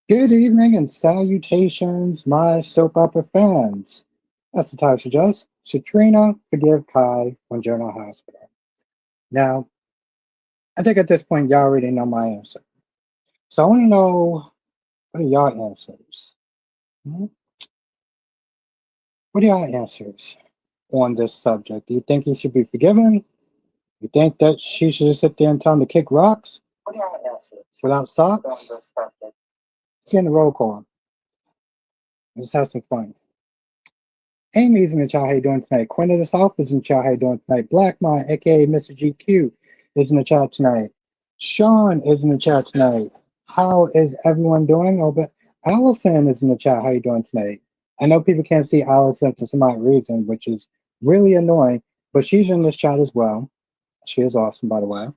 Good evening and salutations, my soap opera fans. As the title suggests, should Trina forgive Kai when Jonah Hospital? Now, I think at this point y'all already know my answer. So I want to know, what are y'all answers? Hmm? What are y'all answers on this subject? Do you think he should be forgiven? You think that she should just sit there and tell him to kick rocks? What are y'all answers? Without socks? On this subject. Let's get in the roll call. Let's have some fun. Amy's in the chat. How you doing tonight? Quinn of the South is in the chat. How you doing tonight? Black Mon, aka Mr. GQ, is in the chat tonight. Sean is in the chat tonight. How is everyone doing? Oh, but Allison is in the chat. How you doing tonight? I know people can't see Allison for some odd reason, which is really annoying, but she's in this chat as well. She is awesome, by the way.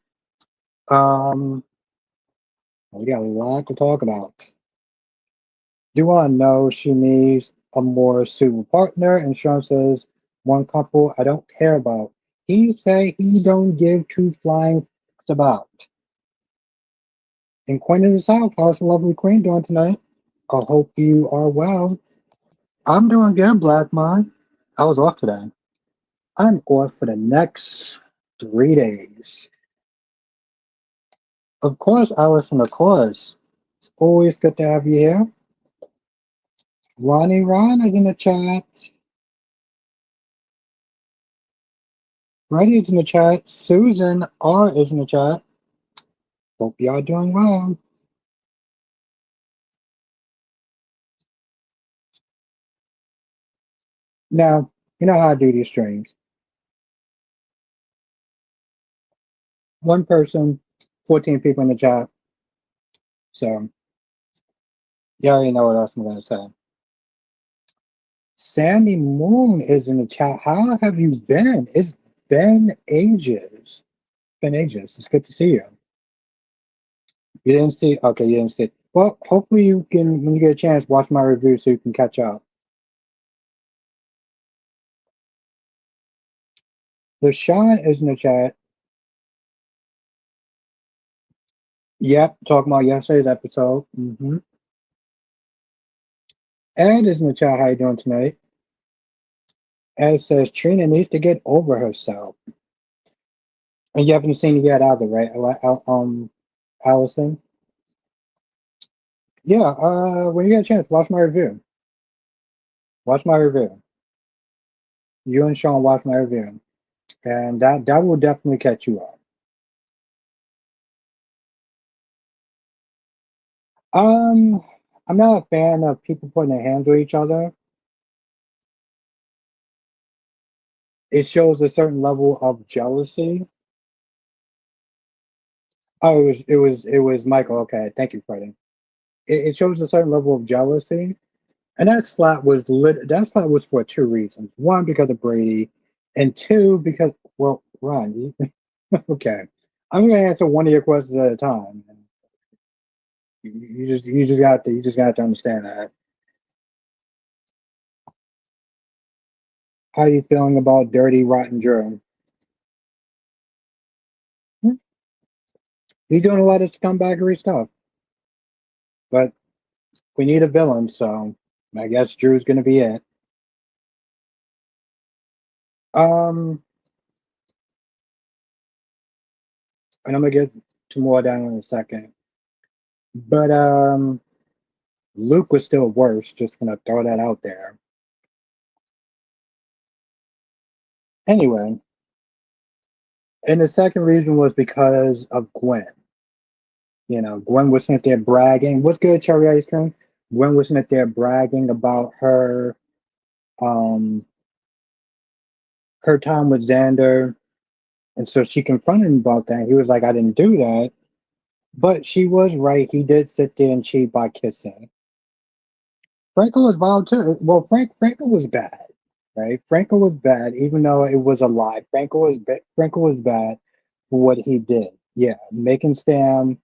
Um, we got a lot to talk about. Do I know she needs a more suitable partner? And Sean says, one couple I don't care about. He say he don't give two flying fucks about. And Queen of the South, how's the lovely Queen doing tonight? I hope you are well. I'm doing good, Black Mind. I was off today. I'm off for the next 3 days. Of course, Allison, of course. It's always good to have you here. Ronnie Ron is in the chat. Freddie is in the chat. Susan R is in the chat. Hope y'all doing well. Now, you know how I do these streams. One person, 14 people in the chat. So, you already know what else I'm going to say. Sandy Moon is in the chat. How have you been? It's been ages. Been ages. It's good to see you. You didn't see? Okay, you didn't see. Well, hopefully you can, when you get a chance, watch my review so you can catch up. LaShawn is in the chat. Yep, talking about yesterday's episode. Ed is in the chat. How you doing tonight? Ed says Trina needs to get over herself. And you haven't seen it yet either, right? Allison? Yeah, when you get a chance, watch my review. Watch my review. You and Sean watch my review. And that will definitely catch you up. Um, I'm not a fan of people putting their hands on each other. It shows a certain level of jealousy. Oh, it was Michael. Okay, thank you, Freddie. It shows a certain level of jealousy. And that slap was for two reasons. One, because of Brady, and two, because well, Ron, okay. I'm gonna answer one of your questions at a time. You just got to understand that. How you feeling about Dirty Rotten Joe? He's doing a lot of scumbaggery stuff, but we need a villain, so I guess Drew's gonna be it. Um, and I'm gonna get to more down in a second. But Luke was still worse. Just gonna throw that out there. Anyway, and the second reason was because of Gwen. You know, Gwen was sitting there bragging. What's good, cherry ice cream? Gwen was sitting there bragging about um, her time with Xander, and so she confronted him about that. He was like, "I didn't do that," but she was right. He did sit there and cheat by kissing. Franco was wild too. Well, Franco was bad, right? Franco was bad, even though it was a lie. Franco was bad for what he did. Yeah, making Sam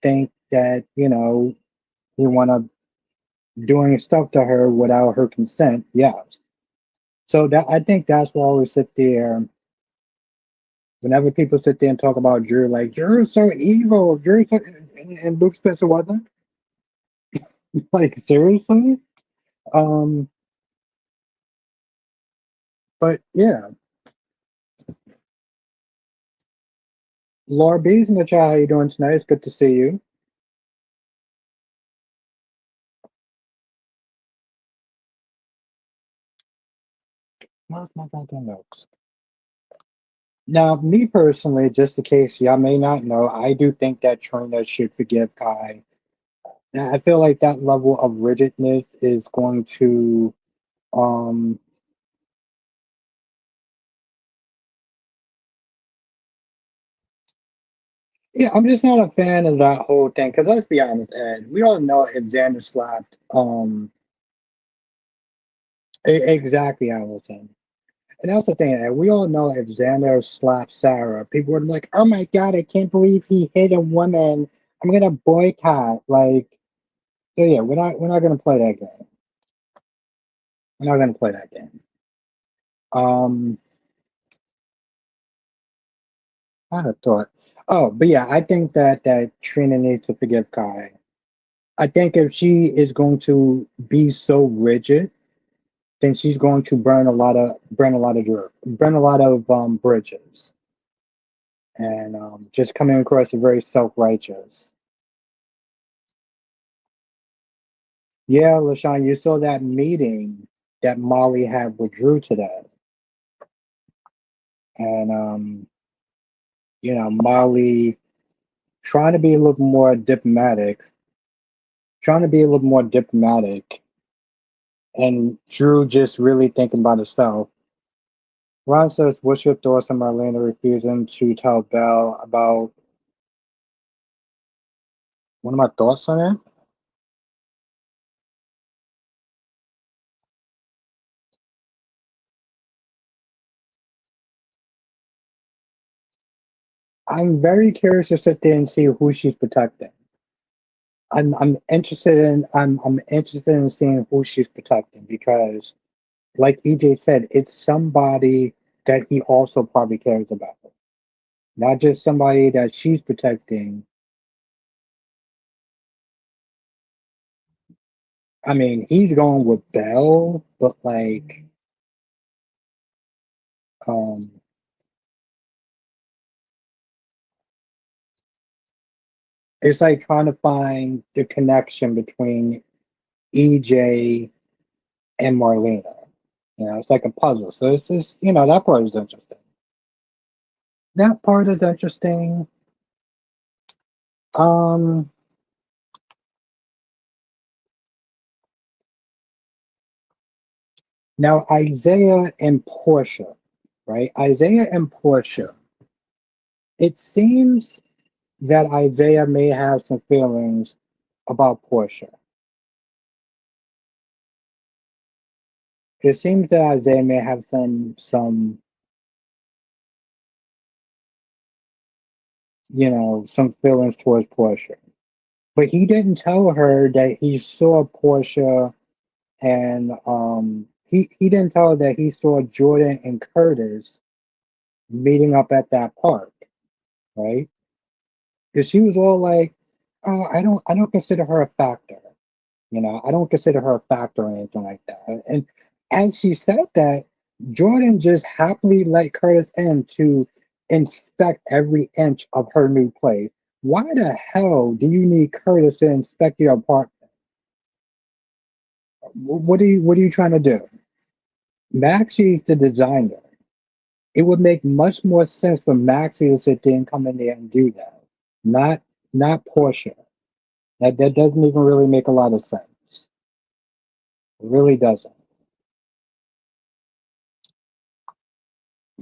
think that he wanna doing stuff to her without her consent. Yeah. So that I think that's why we sit there. Whenever people sit there and talk about Drew, like Drew's so evil, and Luke Spencer wasn't. Like seriously? Um, but yeah, Laura B's in the chat. How you doing tonight? It's good to see you. Where's my goddamn notes? Now, me personally, just in case y'all may not know, I do think that Trina should forgive Kai. I feel like that level of rigidness is going to, um, yeah, I'm just not a fan of that whole thing. Because let's be honest, Ed, we all know if Xander slapped, exactly, Allison. And that's the thing, Ed, we all know if Xander slapped Sarah, people would be like, "Oh my God, I can't believe he hit a woman. I'm gonna boycott." Like, so yeah, we're not gonna play that game. We're not gonna play that game. Um, I had a thought. Oh, but yeah, I think that Trina needs to forgive Kai. I think if she is going to be so rigid, then she's going to burn a lot of bridges, and just coming across as very self-righteous. Yeah, LaShawn, you saw that meeting that Molly had with Drew today, and Molly trying to be a little more diplomatic, trying to be a little more diplomatic, and Drew just really thinking about herself. Ron says, "What's your thoughts on Marlena refusing to tell Belle about?" What are my thoughts on it? I'm very curious to sit there and see who she's protecting. I'm interested in seeing who she's protecting because, like EJ said, it's somebody that he also probably cares about, not just somebody that she's protecting. I mean, he's going with Belle, but like, um, it's like trying to find the connection between EJ and Marlena. It's like a puzzle. So it's just, that part is interesting. That part is interesting. Um, Now Isaiah and Portia, right? Isaiah and Portia. It seems that Isaiah may have some feelings about Portia. It seems that Isaiah may have some feelings towards Portia. But he didn't tell her that he saw Portia and he didn't tell her that he saw Jordan and Curtis meeting up at that park, right? Because she was all like, "Oh, I don't consider her a factor. I don't consider her a factor or anything like that." And as she said that, Jordan just happily let Curtis in to inspect every inch of her new place. Why the hell do you need Curtis to inspect your apartment? What are you trying to do? Maxie's the designer. It would make much more sense for Maxie to sit there and come in there and do that. Not not Portia. That doesn't even really make a lot of sense. It really doesn't.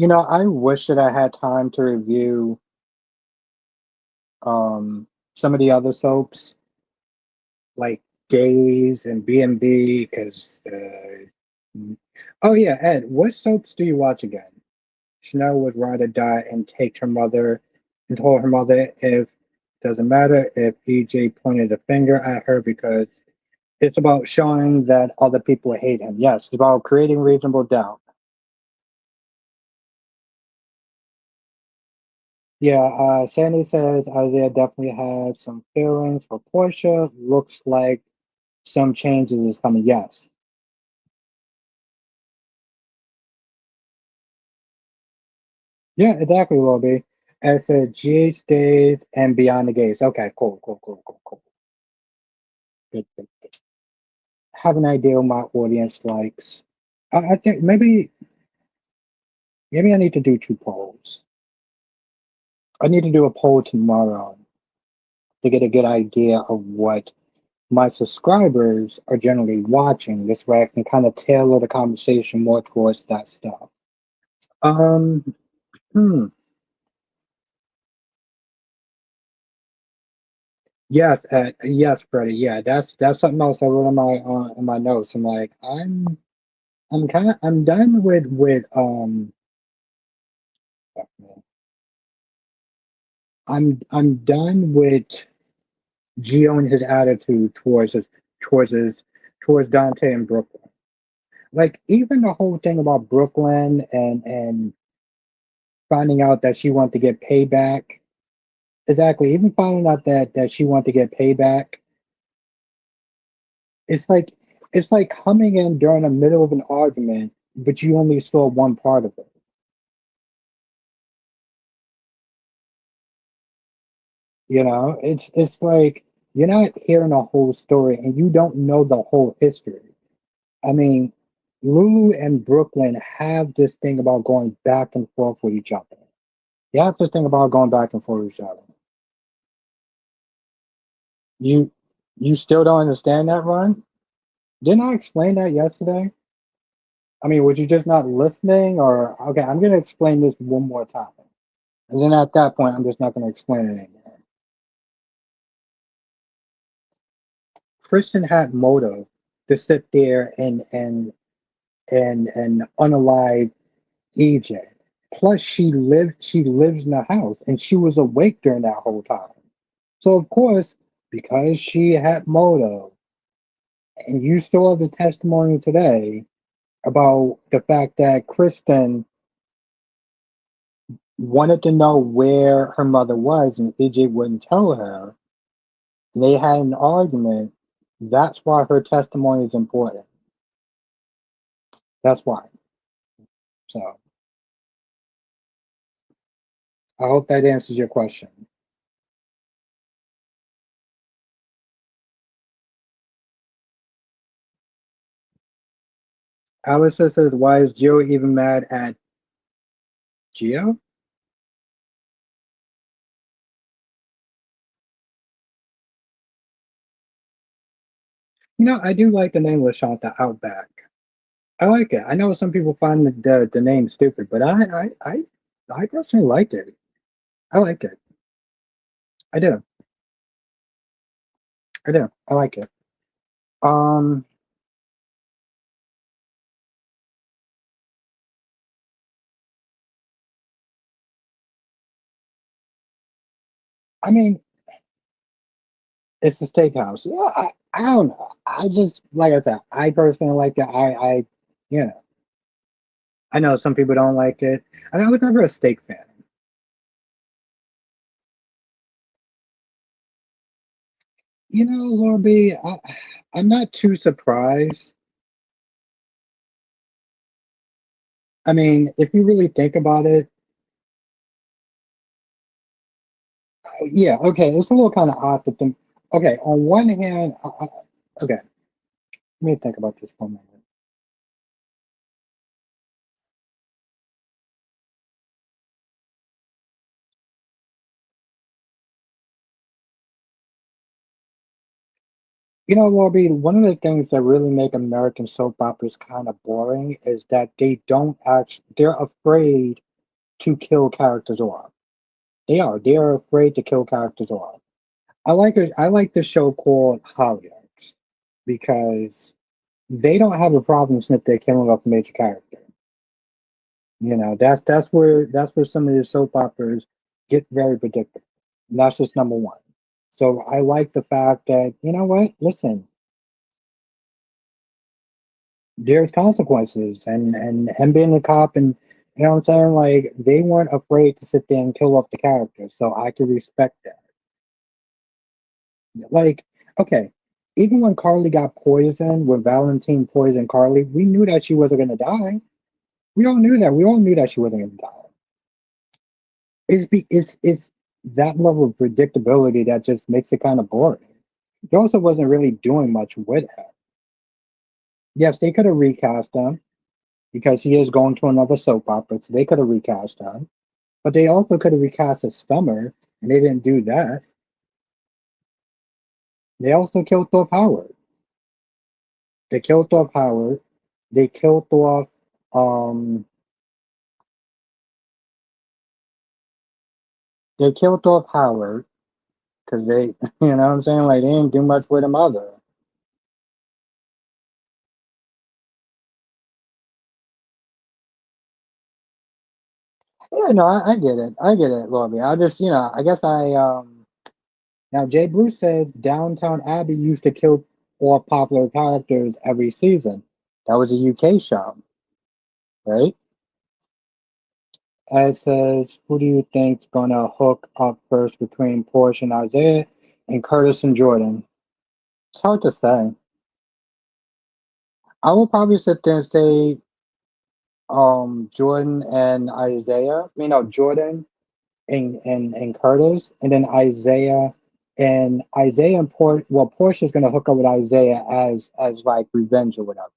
I wish that I had time to review some of the other soaps like Days and B&B because oh yeah, Ed, what soaps do you watch again? Chanel would rather die and take her mother and told her mother if doesn't matter if EJ pointed a finger at her because it's about showing that other people hate him. Yes, it's about creating reasonable doubt. Yeah, Sandy says Isaiah definitely had some feelings for Portia. Looks like some changes is coming. Yes. Yeah, exactly, Lil B. As a GH days and beyond the gates. Okay, cool, cool, cool, cool, cool. Good, good, good. Have an idea what my audience likes. I think maybe I need to do two polls. I need to do a poll tomorrow to get a good idea of what my subscribers are generally watching. This way I can kind of tailor the conversation more towards that stuff. Um, hmm. Yes, yes, Freddie. Yeah, that's something else I wrote in my notes. I'm like, I'm done with I'm done with Gio and his attitude towards his towards Dante and Brooklyn. Like even the whole thing about Brooklyn and finding out that she wanted to get payback. Exactly. Even finding out that she wanted to get payback. It's like it's like coming in during the middle of an argument, but you only saw one part of it. You know, it's like you're not hearing the whole story and you don't know the whole history. I mean, Lulu and Brooklyn have this thing about going back and forth with each other. They have this thing about going back and forth with each other. You you still don't understand that, Ron? Didn't I explain that yesterday? I mean, would you just not listening or okay, I'm gonna explain this one more time. And then at that point I'm just not gonna explain it anymore. Kristen had motive to sit there and unalive EJ. Plus, she lives in the house, and she was awake during that whole time. So, of course, because she had motive, and you saw the testimony today about the fact that Kristen wanted to know where her mother was, and EJ wouldn't tell her. They had an argument. That's why her testimony is important. That's why. So, I hope that answers your question. Alice says, "Why is Joe even mad at Gio?" You know, I do like the name Lashanta Outback. I like it. I know some people find the name stupid, but I personally like it. I like it. I do. I do. I like it. Um, I mean, it's the steakhouse. Yeah, I don't know. I just like I said, I personally like it. You know, I know some people don't like it. I was never a steak fan. You know, Lord B, I'm not too surprised. I mean, if you really think about it, yeah, okay, it's a little kind of odd to think. Okay, on one hand, okay, let me think about this for a minute. You know, Warby, one of the things that really make American soap operas kind of boring is that they don't actually, they're afraid to kill characters off. They are afraid to kill characters off. I like the show called Hollyoaks because they don't have a problem if they're killing off a major character. You know, that's where some of the soap operas get very predictable. And that's just number one. So I like the fact that, you know what, listen, there's consequences and being a cop and you know what I'm saying? Like they weren't afraid to sit there and kill off the characters. So I can respect that. Like, okay. Even when Carly got poisoned, when Valentine poisoned Carly, we knew that she wasn't gonna die. We all knew that. We all knew that she wasn't gonna die. It's that level of predictability that just makes it kind of boring. Joseph wasn't really doing much with her. Yes, they could have recast him because he is going to another soap opera, so they could have recast him. But they also could have recast his stomach, and they didn't do that. They also killed off Howard. They killed off Howard. They killed off um they killed off Howard because they you know what I'm saying? Like they didn't do much with him other. Yeah, no, I get it. I get it, Lobby. I just, I guess now Jay Blue says Downtown Abbey used to kill all popular characters every season. That was a UK show, right? Ed says, who do you think's gonna hook up first between Porsche and Isaiah and Curtis and Jordan? It's hard to say. I will probably sit there and say Jordan and Isaiah. Jordan and Curtis, and then Isaiah and Portia's gonna hook up with Isaiah as like revenge or whatever.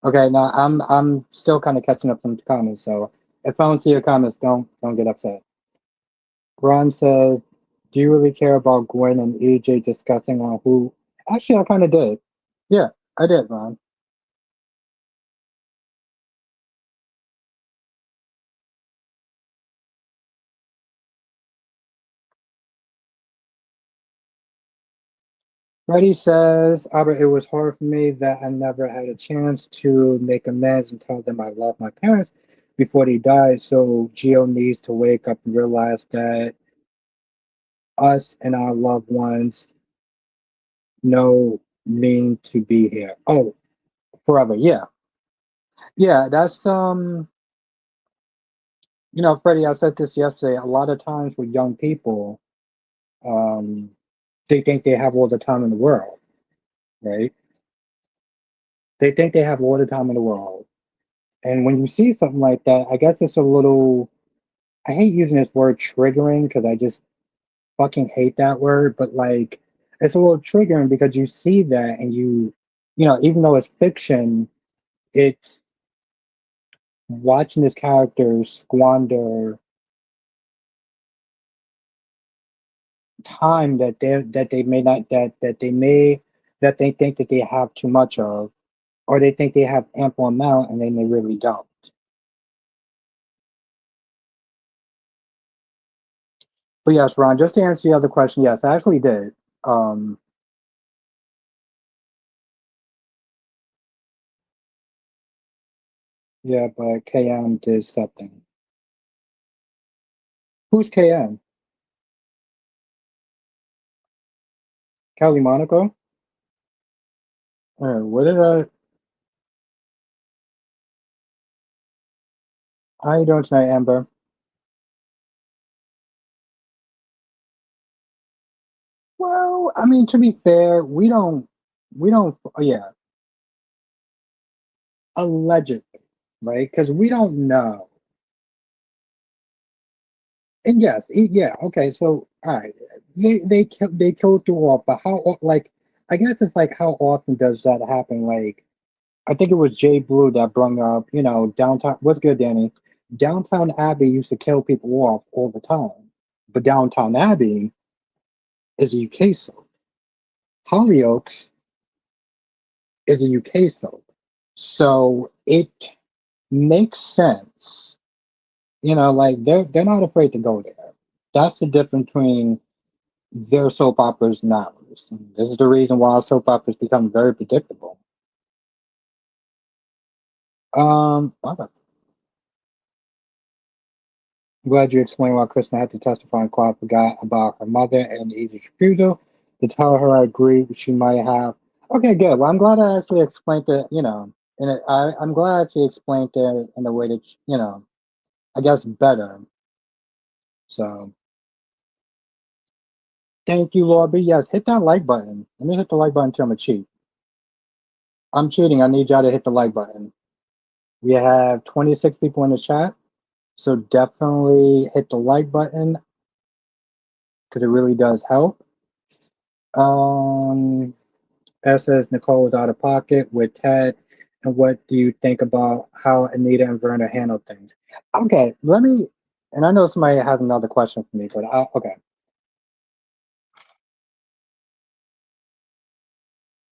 Okay, now I'm still kind of catching up on the comments, so if I don't see your comments, don't get upset. Ron says, "Do you really care about Gwen and EJ discussing on who?" Actually, I kind of did. Yeah, I did, Ron. Freddie says, Albert, it was hard for me that I never had a chance to make amends and tell them I love my parents before they died. So Gio needs to wake up and realize that us and our loved ones know mean to be here. Oh, forever. Yeah. Yeah, that's Freddie, I said this yesterday. A lot of times with young people, um, they think they have all the time in the world, right? They think they have all the time in the world. And when you see something like that, I guess it's a little, I hate using this word triggering because I just fucking hate that word, but like it's a little triggering because you see that and even though it's fiction, it's watching this character squander time that they may not that they think that they have too much of, or they think they have ample amount and then they really don't. But yes, Ron, just to answer the other question, yes, I actually did. Um, yeah, but KM did something. Who's KM? Kelly Monaco? What did I? How you doing tonight, Amber? Well, I mean, to be fair, we don't. Yeah, allegedly, right? Because we don't know. And yes, yeah, okay. So, all right, they killed through off, but like, I guess it's like how often does that happen? Like, I think it was Jay Blue that brung up, downtown. What's good, Danny? Downtown Abbey used to kill people off all the time, but Downtown Abbey is a UK soap. Hollyoaks is a UK soap. So it makes sense. Like they're not afraid to go there. That's the difference between their soap operas and ours. This is the reason why soap operas become very predictable. I'm glad you explained why Kristen had to testify in court. I forgot about her mother and the easy refusal to tell her I agree she might have. Okay, good. Well, I'm glad I actually explained it, and I'm glad she explained it in a way that, I guess better. So, Thank you, Lord B. Yes, hit that like button. Let me hit the like button till I'm a cheat. I'm cheating. I need y'all to hit the like button. We have 26 people in the chat, so definitely hit the like button because it really does help. Um, S says Nicole is out of pocket with Ted. And what do you think about how Anita and Verna handle things? Okay, let me. And I know somebody has another question for me, but okay.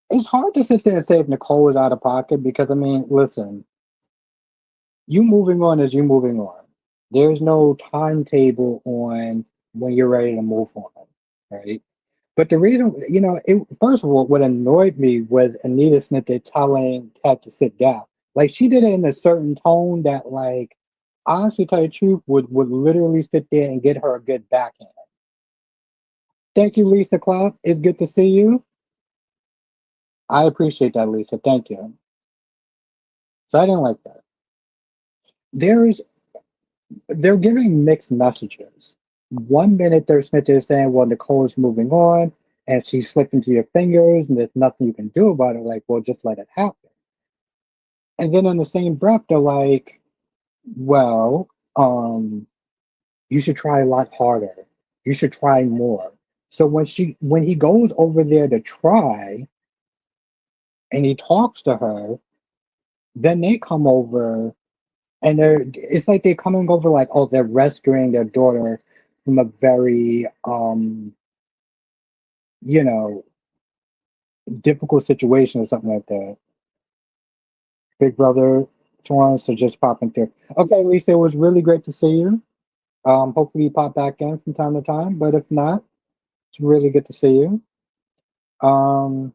It's hard to sit there and say if Nicole is out of pocket because I mean, listen, you moving on is you moving on. There's no timetable on when you're ready to move on, right? But the reason, first of all, what annoyed me was Anita Smith telling Ted to sit down. Like she did it in a certain tone that, like, honestly, tell you the truth, would literally sit there and get her a good backhand. Thank you, Lisa Clark. It's good to see you. I appreciate that, Lisa. Thank you. So I didn't like that. There's they're giving mixed messages. One minute they're Smith is saying, well, Nicole is moving on and she's slipping through your fingers and there's nothing you can do about it. Like, well, just let it happen. And then in the same breath, they're like, well, you should try a lot harder. You should try more. So when he goes over there to try and he talks to her, then they come over and it's like they're coming over like, oh, they're rescuing their daughter from a very you know, difficult situation or something like that. Big brother Torrance are just popping through. Okay, Lisa, it was really great to see you. Hopefully you pop back in from time to time, but if not, it's really good to see you. Um,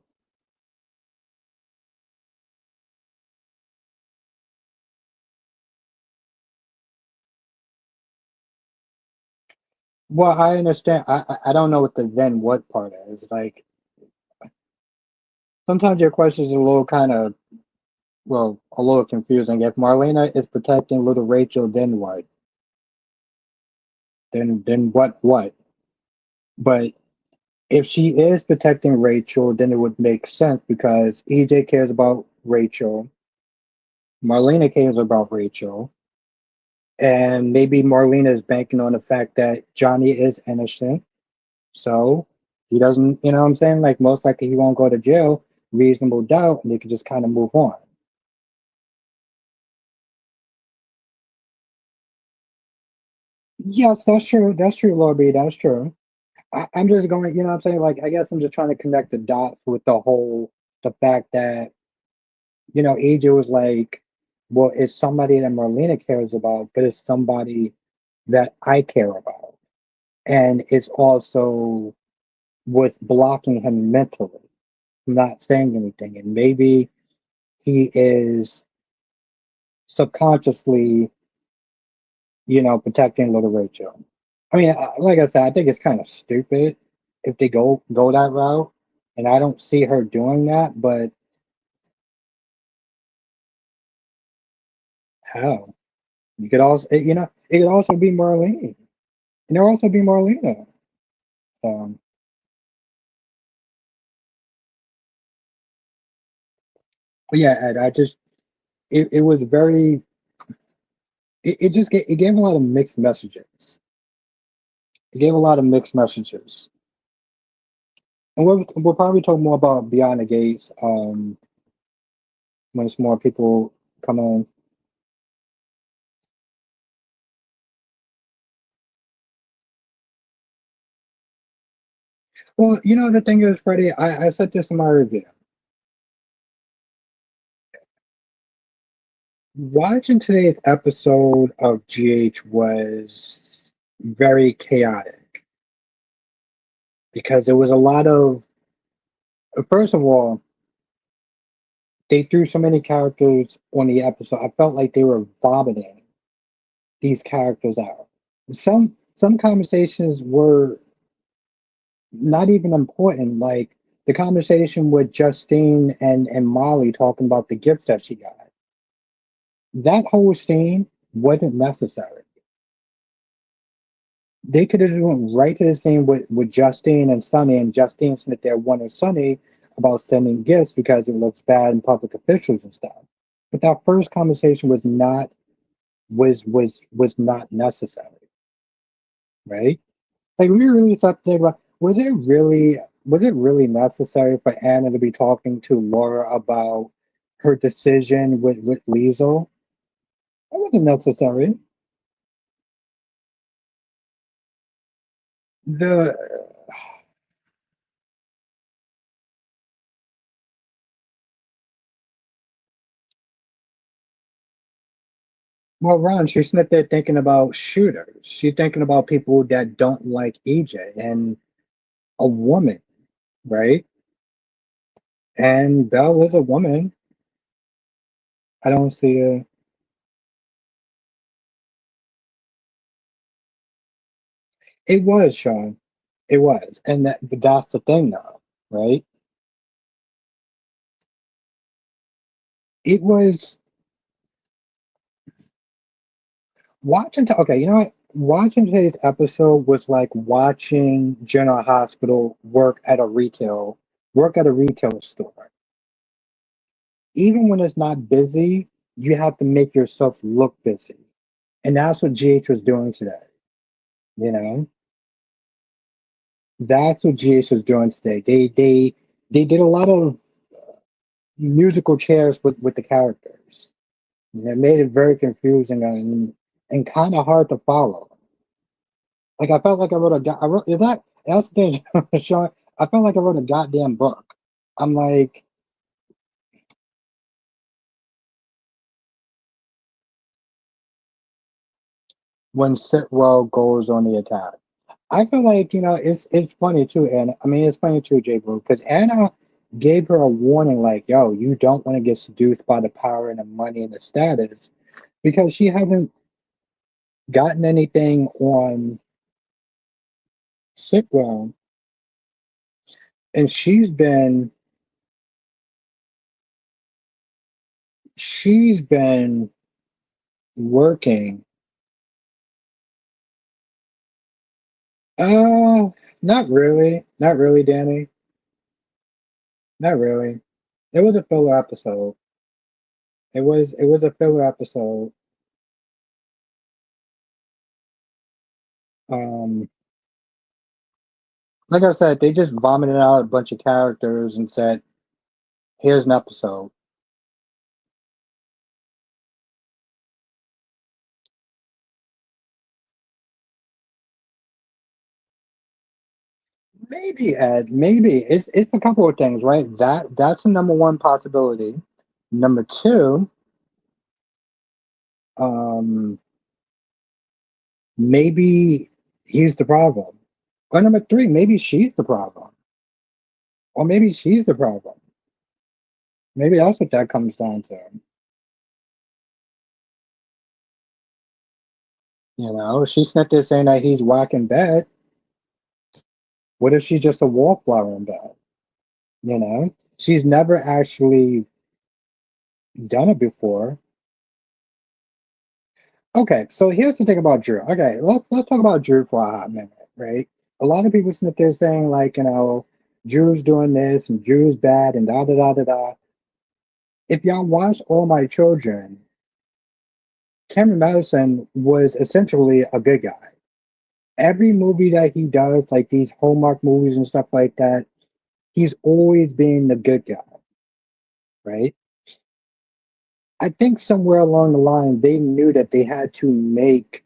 well, I understand. I don't know what the then what part is. Like sometimes your questions are a little kind of well, a little confusing. If Marlena is protecting little Rachel, then what? Then what? But if she is protecting Rachel, then it would make sense because EJ cares about Rachel, Marlena cares about Rachel, and maybe Marlena is banking on the fact that Johnny is innocent. So he doesn't, you know what I'm saying? Like most likely he won't go to jail, reasonable doubt, and they could just kind of move on. Yes, that's true. That's true, Lord B. That's true. I'm just going, you know what I'm saying? Like, I guess I'm just trying to connect the dots with the fact that AJ was like, well, it's somebody that Marlena cares about, but it's somebody that I care about. And it's also what's blocking him mentally from not saying anything. And maybe he is subconsciously, protecting little Rachel. I mean, like I said, I think it's kind of stupid if they go that route. And I don't see her doing that, but how? You could also, it could also be Marlene. And there also be Marlena. Um, but yeah, Ed, it was very, it gave a lot of mixed messages. It gave a lot of mixed messages. And we'll probably talk more about Beyond the Gates when it's more people come in. Well, the thing is, Freddie, I said this in my review. Watching today's episode of GH was very chaotic because there was a lot of, first of all, they threw so many characters on the episode. I felt like they were vomiting these characters out. Some conversations were not even important, like the conversation with Justine and Molly talking about the gifts that she got. That whole scene wasn't necessary. They could have just went right to this thing with Justine and Sonny, and Justine sent there warning Sonny about sending gifts because it looks bad in public officials and stuff. But that first conversation was not necessary, right? Like we really thought think about was it really necessary for Anna to be talking to Laura about her decision with Liesel? That wasn't necessary. The Well, Ron, she's not there thinking about shooters. She's thinking about people that don't like EJ and a woman, right? And Belle is a woman. I don't see a. It was Sean. It was, and but that's the thing, though, right? It was watching. Okay, you know what? Watching today's episode was like watching General Hospital work at a retail store. Even when it's not busy, you have to make yourself look busy. And that's what GH was doing today. You know, that's what GH was doing today. They did a lot of musical chairs with the characters. And it made it very confusing and kind of hard to follow. Like I felt like I wrote a I wrote is that that's the thing, Sean. I felt like I wrote a goddamn book. I'm like when Sitwell goes on the attack. I feel like it's funny too, and I mean it's funny too, J. Boo, because Anna gave her a warning like, "Yo, you don't want to get seduced by the power and the money and the status," because she hasn't gotten anything on Sitwell, and she's been working. Uh, not really, Danny, not really. It was a filler episode. It was a filler episode. Um, like I said, they just vomited out a bunch of characters and said, "Here's an episode." Maybe Ed, maybe it's a couple of things, right? That's the number one possibility. Number two, um, maybe he's the problem. Or number three, maybe she's the problem. Or maybe she's the problem. Maybe that's what that comes down to. She's not there saying that he's whacking bad. What if she's just a wallflower in bed? She's never actually done it before. Okay, so here's the thing about Drew. Okay, let's talk about Drew for a hot minute, right? A lot of people sit there saying like, Drew's doing this and Drew's bad and da da da da da. If y'all watch All My Children, Cameron Madison was essentially a good guy. Every movie that he does, like these Hallmark movies and stuff like that, he's always being the good guy, right? I think somewhere along the line they knew that they had to make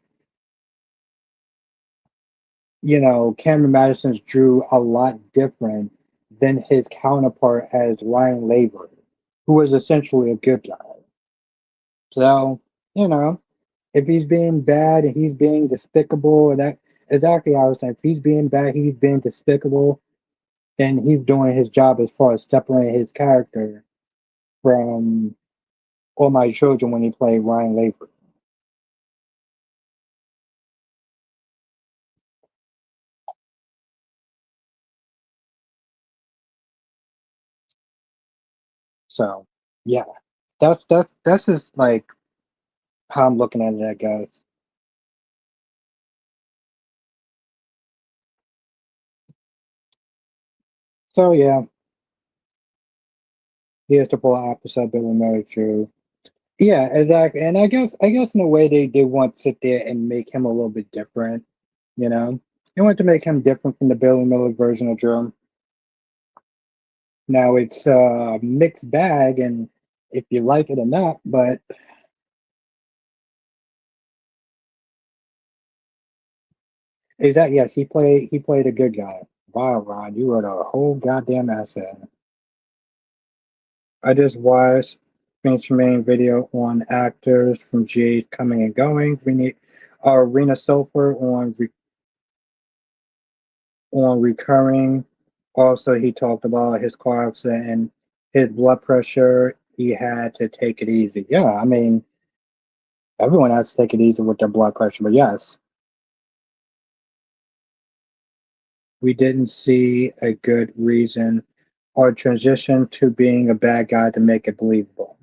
Cameron Madison's Drew a lot different than his counterpart as Ryan Laver, who was essentially a good guy. So, you know, if he's being bad and he's being despicable, and that exactly how I was saying, if he's being bad, he's being despicable, then he's doing his job as far as separating his character from All My Children when he played Ryan Laver. So, yeah, that's just like how I'm looking at it, I guess. So yeah, he has to pull an opposite Billy Miller true. Yeah, exactly. And I guess in a way they want to sit there and make him a little bit different, you know? They want to make him different from the Billy Miller version of Drum. Now it's a mixed bag and if you like it or not, but is that yes, he played a good guy. Wow, Ron, you wrote a whole goddamn essay. I just watched Finch main video on actors from GA coming and going. Rena Sofer on recurring. Also, he talked about his car accident and his blood pressure. He had to take it easy. Yeah, I mean, everyone has to take it easy with their blood pressure. But yes, we didn't see a good reason or transition to being a bad guy to make it believable.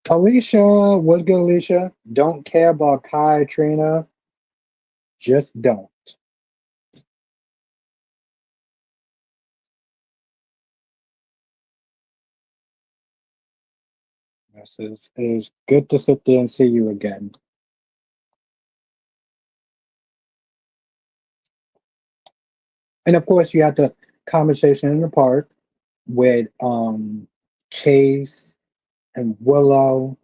Alicia, what's good, Alicia? Don't care about Kai, Trina. Just don't. It is good to sit there and see you again. And of course, you had the conversation in the park with Chase and Willow.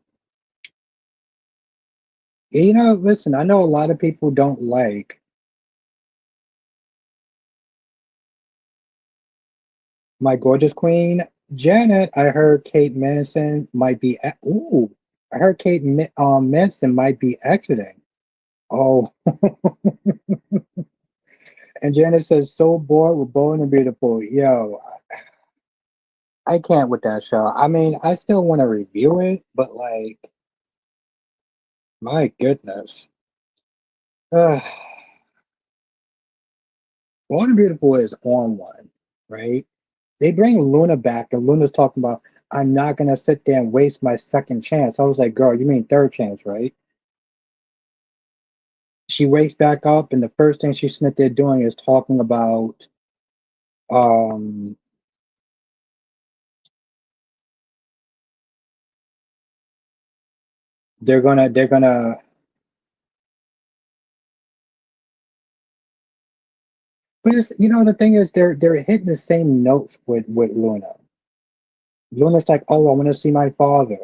Listen, I know a lot of people don't like my gorgeous queen, Janet. I heard Kate Manson might be. Ooh, I heard Manson might be exiting. Oh, and Janet says, "So bored with Bold and Beautiful." Yo, I can't with that show. I mean, I still want to review it, but like, my goodness. Ugh. Bold and Beautiful is on one, right? They bring Luna back, and Luna's talking about, I'm not gonna sit there and waste my second chance. I was like, girl, you mean third chance, right? She wakes back up, and the first thing she's sitting there doing is talking about, um, they're gonna. But the thing is, they're hitting the same notes with Luna. Luna's like, oh, I want to see my father.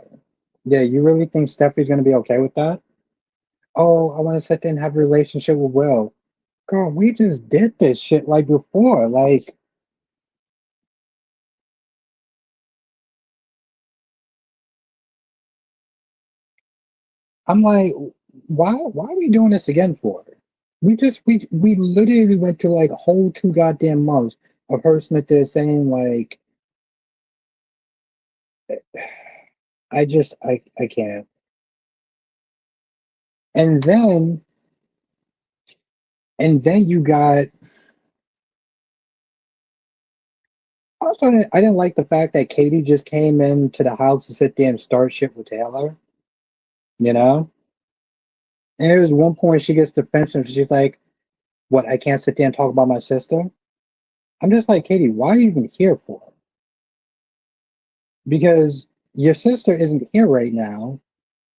Yeah, you really think Stephanie's gonna be okay with that? Oh, I want to sit there and have a relationship with Will. Girl, we just did this shit like before. Like, I'm like, why are we doing this again for? We literally went to like a whole 2 goddamn months of her sitting there saying like, I can't. And then you got also I didn't like the fact that Katie just came into the house to sit there and start shit with Taylor, you know? And there's one point she gets defensive. She's like, what, I can't sit there and talk about my sister? I'm just like, Katie, why are you even here for? Because your sister isn't here right now,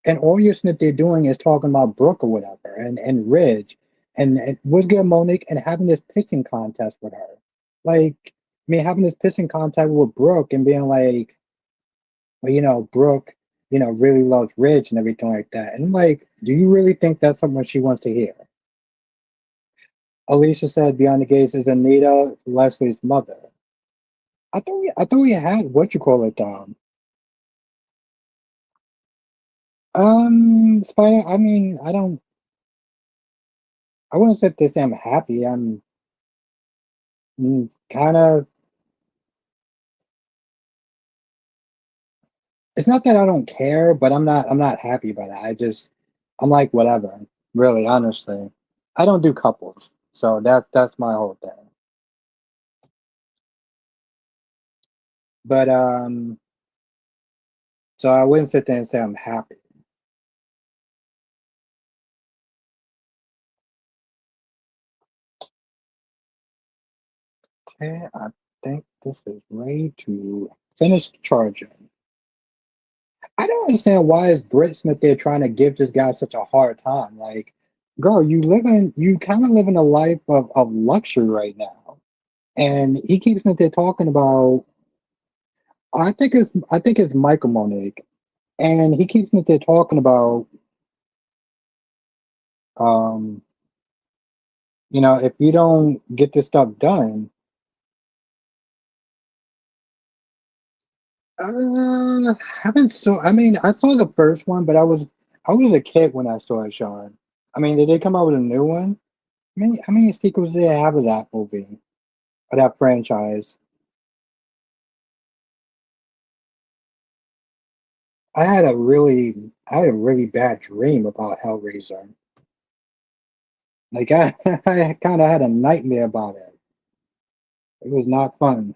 and all you're sitting there doing is talking about Brooke or whatever, and Ridge, and what's good, Monique, and having this pissing contest with her. Like, I mean, having this pissing contest with Brooke and being like, well, Brooke, really loves Ridge and everything like that. And I'm like, do you really think that's something she wants to hear? Alicia said Beyond the Gates is Anita, Leslie's mother. I thought we had what you call it, Spider. I mean, I wouldn't say this. I'm happy. I'm kind of. It's not that I don't care, but I'm not happy about it. I'm like whatever. Really, honestly, I don't do couples, so that's my whole thing. But so I wouldn't sit there and say I'm happy. Okay, I think this is ready to finish charging. I don't understand why it's Brits that they're trying to give this guy such a hard time. Like, girl, you kind of living a life of luxury right now. And he keeps that they're talking about, I think it's Michael Monique. And he keeps that they're talking about, um, if you don't get this stuff done, haven't so. I mean, I saw the first one, but I was a kid when I saw it, Sean. I mean, did they come out with a new one? How many sequels did they have of that movie or that franchise? I had a really bad dream about Hellraiser. Like I kind of had a nightmare about it. It was not fun.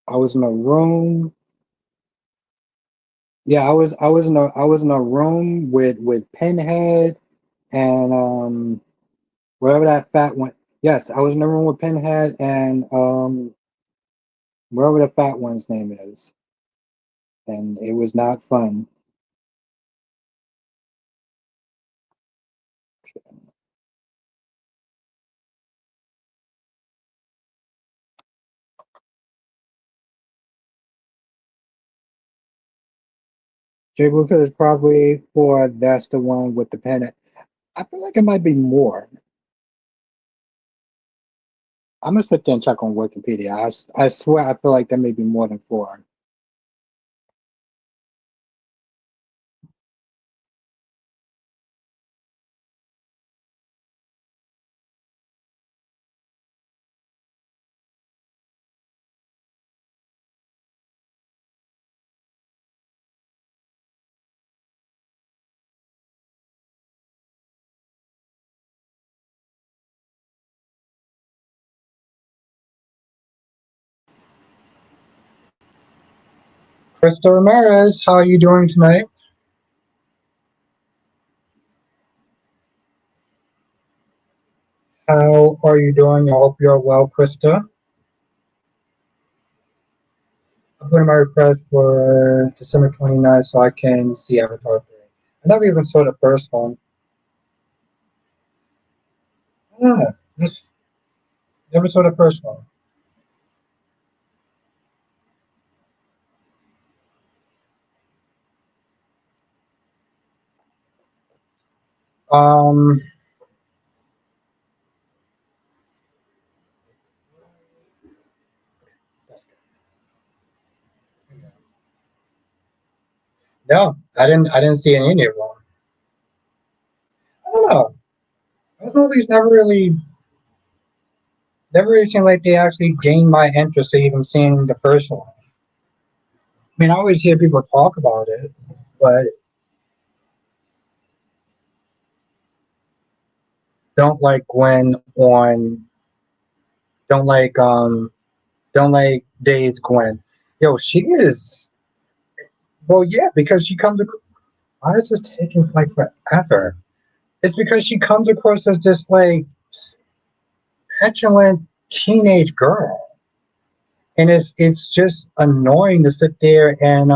I was in a room. Yeah, I was in a room with Pinhead and whatever that fat one. Yes, I was in the room with Pinhead and whatever the fat one's name is, and it was not fun. Jay Booker is probably for that's the one with the Pinhead. I feel like it might be more. I'm gonna sit there and check on Wikipedia. I swear I feel like there may be more than four. Krista Ramirez, how are you doing tonight? How are you doing? I hope you're well, Krista. I'm putting my request for December 29th so I can see Avatar 3. I never even saw the first one. Yeah, just never saw the first one. Um, no, I didn't see any of them. I don't know. Those movies never really seemed like they actually gained my interest in even seeing the first one. I mean, I always hear people talk about it, but don't like when on don't like don't like Days Gwen. Yo, she is well, yeah, because she comes. Why is this taking like forever? It's because she comes across as this like petulant teenage girl, and it's just annoying to sit there and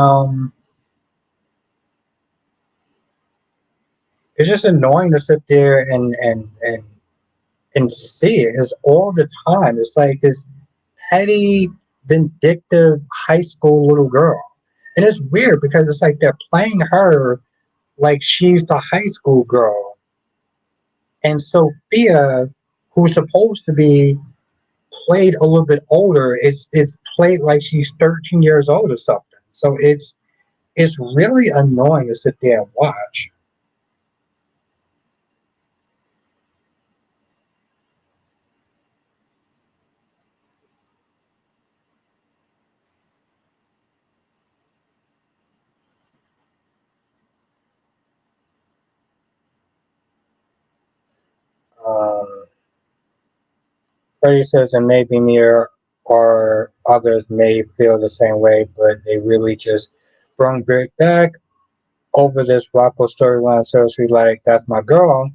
it's just annoying to sit there and see it. It's all the time. It's like this petty, vindictive high school little girl. And it's weird because it's like they're playing her like she's the high school girl. And Sophia, who's supposed to be played a little bit older, it's played like she's 13 years old or something. So it's really annoying to sit there and watch. Um, Freddie says, and maybe me or others may feel the same way, but they really just bring Brick back over this Rocco storyline. So she like, that's my girl.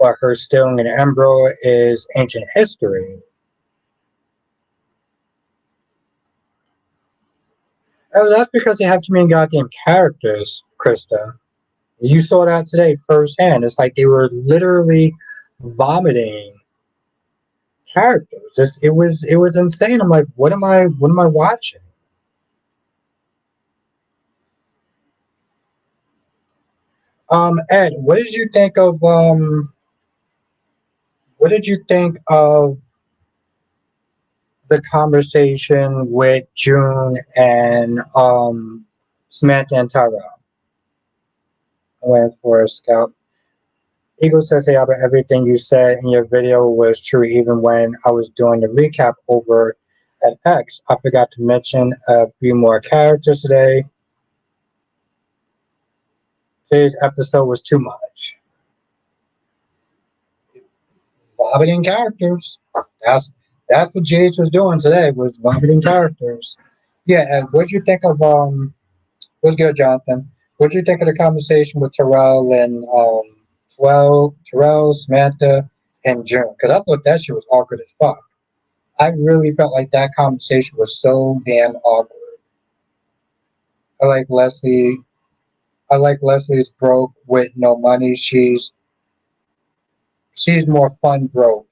but her stealing an embryo is ancient history. Oh, that's because they have too many goddamn characters, Krista. You saw that today firsthand. It's like they were literally vomiting characters. It was insane. I'm like, what am I watching? Ed, what did you think of the conversation with June and Samantha and Tyrell? I went for a scout. Eagle says, hey, Albert, everything you said in your video was true even when I was doing the recap over at X. I forgot to mention a few more characters today. Today's episode was too much. Vomiting characters. That's that's what JH was doing today, was vomiting characters. Yeah, and what'd you think of what's good, Jonathan? What'd you think of the conversation with Terrell and Terrell, Samantha, and June? Because I thought that shit was awkward as fuck. I really felt like that conversation was so damn awkward. I like Leslie. I like Leslie's broke with no money. She's more fun broke.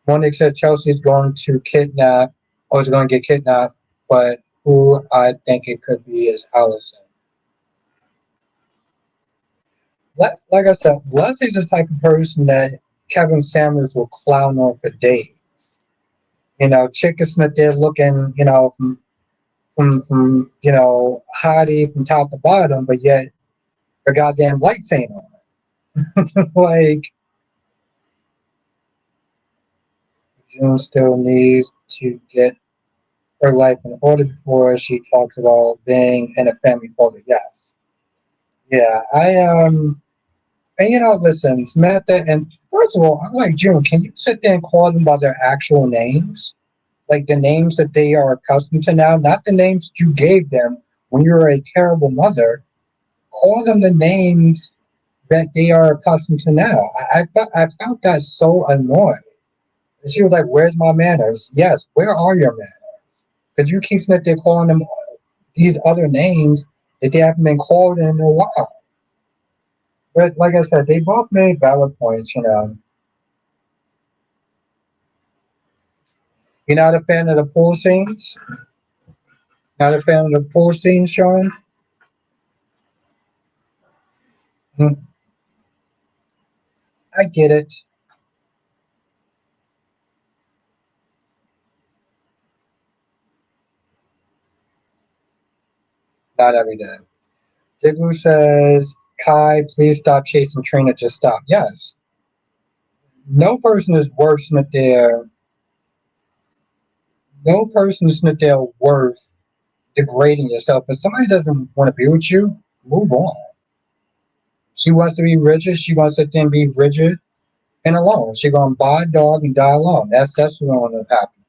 Monique says Chelsea's going to kidnap, or is going to get kidnapped, but who I think it could be is Allison. Like I said, Leslie's the type of person that Kevin Samuels will clown on for days. Chick is not there looking, from hottie from top to bottom, but yet her goddamn lights ain't on. Like, June still needs to get her life in order before she talks about being in a family photo. Yes. Yeah, and listen, Samantha, and first of all, I'm like, June, can you sit there and call them by their actual names? Like the names that they are accustomed to now, not the names that you gave them when you were a terrible mother. Call them the names that they are accustomed to now. I found that so annoying. And she was like, "Where's my manners?" Yes, where are your manners? Because you keep sitting there calling them these other names that they haven't been called in a while. But like I said, they both made valid points. You're not a fan of the pool scenes? Not a fan of the pool scenes, Sean? Hmm, I get it. Not every day. Jiglu says, Kai, please stop chasing Trina. Just stop. Yes. No person is worse than their no person is not there worth degrading yourself. If somebody doesn't want to be with you, move on. She wants to be rigid. She wants to then be rigid and alone. She gonna buy a dog and die alone. That's what going to happen.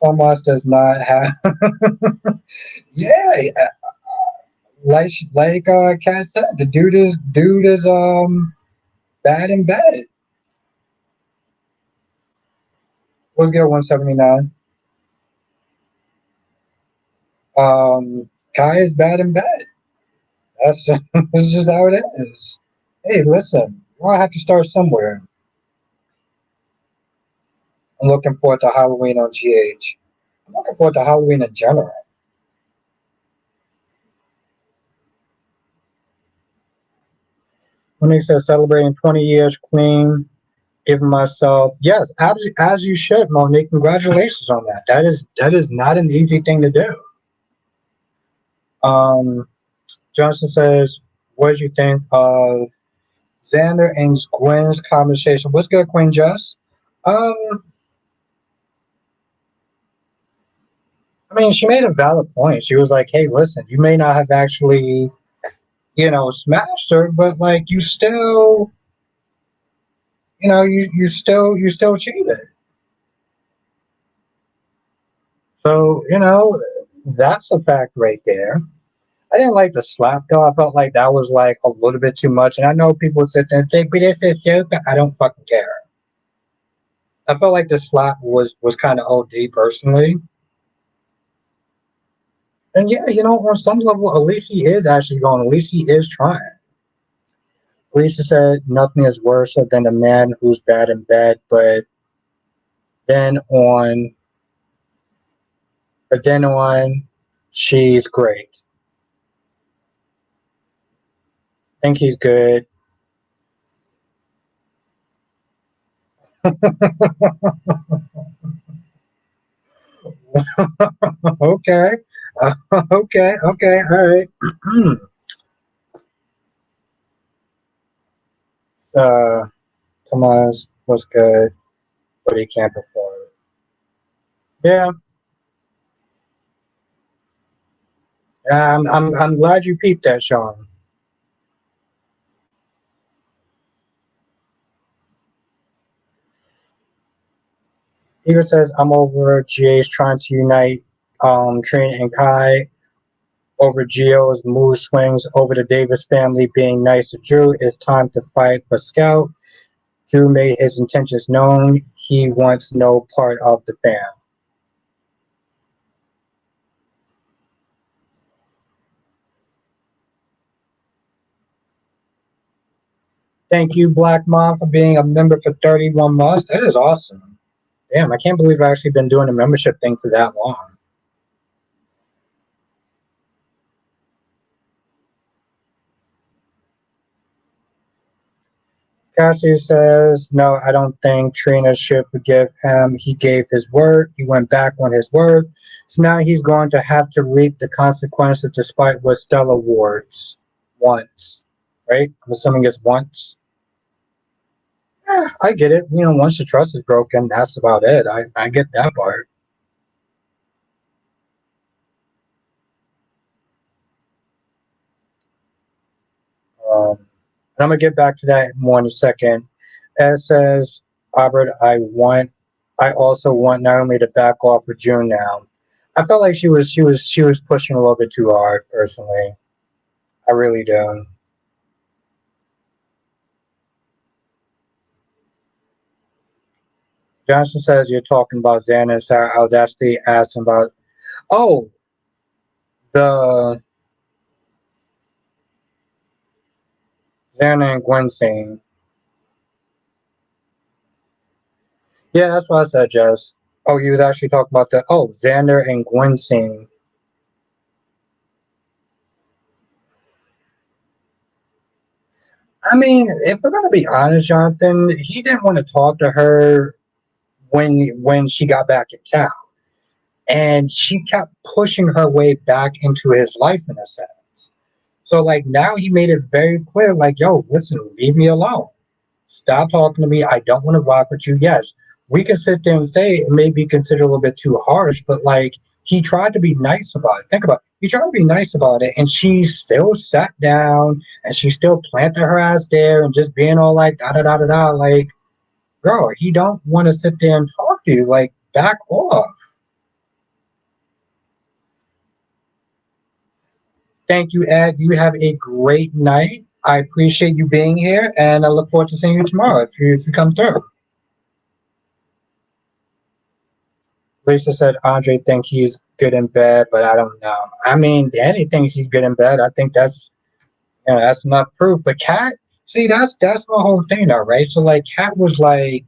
Thomas does not have. Yeah, like Kat said, the dude is bad in bed. Let's get 179. Kai is bad in bed. That's just how it is. Hey, listen, I have to start somewhere. I'm looking forward to Halloween on GH. I'm looking forward to Halloween in general. When he says celebrating 20 years clean, giving myself, yes, as you should, Monique. Congratulations on that. That is not an easy thing to do. Um, Johnson says, what did you think of Xander and Gwen's conversation? What's good, Queen Jess? Um, I mean, she made a valid point. She was like, "Hey, listen, you may not have actually, smashed her, but like, you still, you still cheated. So, that's a fact right there." I didn't like the slap though. I felt like that was like a little bit too much. And I know people sit there and say, but this is stupid. I don't fucking care. I felt like the slap was kind of OD personally. And yeah, on some level, at least he is actually going. At least he is trying. Lisa said nothing is worse than a man who's bad in bed, then on, but then on, she's great. Think he's good. Okay. Okay. All right. uh, Tomas was good, but he can't perform. Yeah. I'm glad you peeped that, Sean. Eva says, I'm over GA's trying to unite Trina and Kai over Gio's mood swings over the Davis family being nice to Drew. It's time to fight for Scout. Drew made his intentions known. He wants no part of the fam. Thank you, Black Mom, for being a member for 31 months. That is awesome. Damn, I can't believe I've actually been doing a membership thing for that long. Cassie says, no, I don't think Trina should forgive him. He gave his word. He went back on his word. So now he's going to have to reap the consequences despite what Stella wards once. Right? I'm assuming it's once. I get it. Once the trust is broken, that's about it. I get that part. And I'm gonna get back to that more in a second. It says, Albert, I also want Naomi to back off for June now. I felt like she was pushing a little bit too hard, personally. I really do. Johnson says you're talking about Xander and Sarah. I was actually asking about oh the Xander and Gwen scene. Yeah, that's what I said, Jess. Oh, you was actually talking about the Xander and Gwen scene. I mean, if we're gonna be honest, Jonathan, he didn't want to talk to her when she got back in town, and she kept pushing her way back into his life in a sense. So like now he made it very clear, like, yo, listen, leave me alone. Stop talking to me. I don't want to rock with you. Yes, we can sit there and say it may be considered a little bit too harsh, but like he tried to be nice about it. Think about it. He tried to be nice about it, and she still sat down and she still planted her ass there and just being all like da da da da da. Like, girl, he don't want to sit there and talk to you. Like, back off. Thank you, Ed. You have a great night. I appreciate you being here, and I look forward to seeing you tomorrow if you come through. Lisa said Andre think he's good in bed, but I don't know. I mean, Danny thinks he's good in bed. I think that's enough proof. But Kat, see, that's my whole thing, though, right? So like, Kat was like,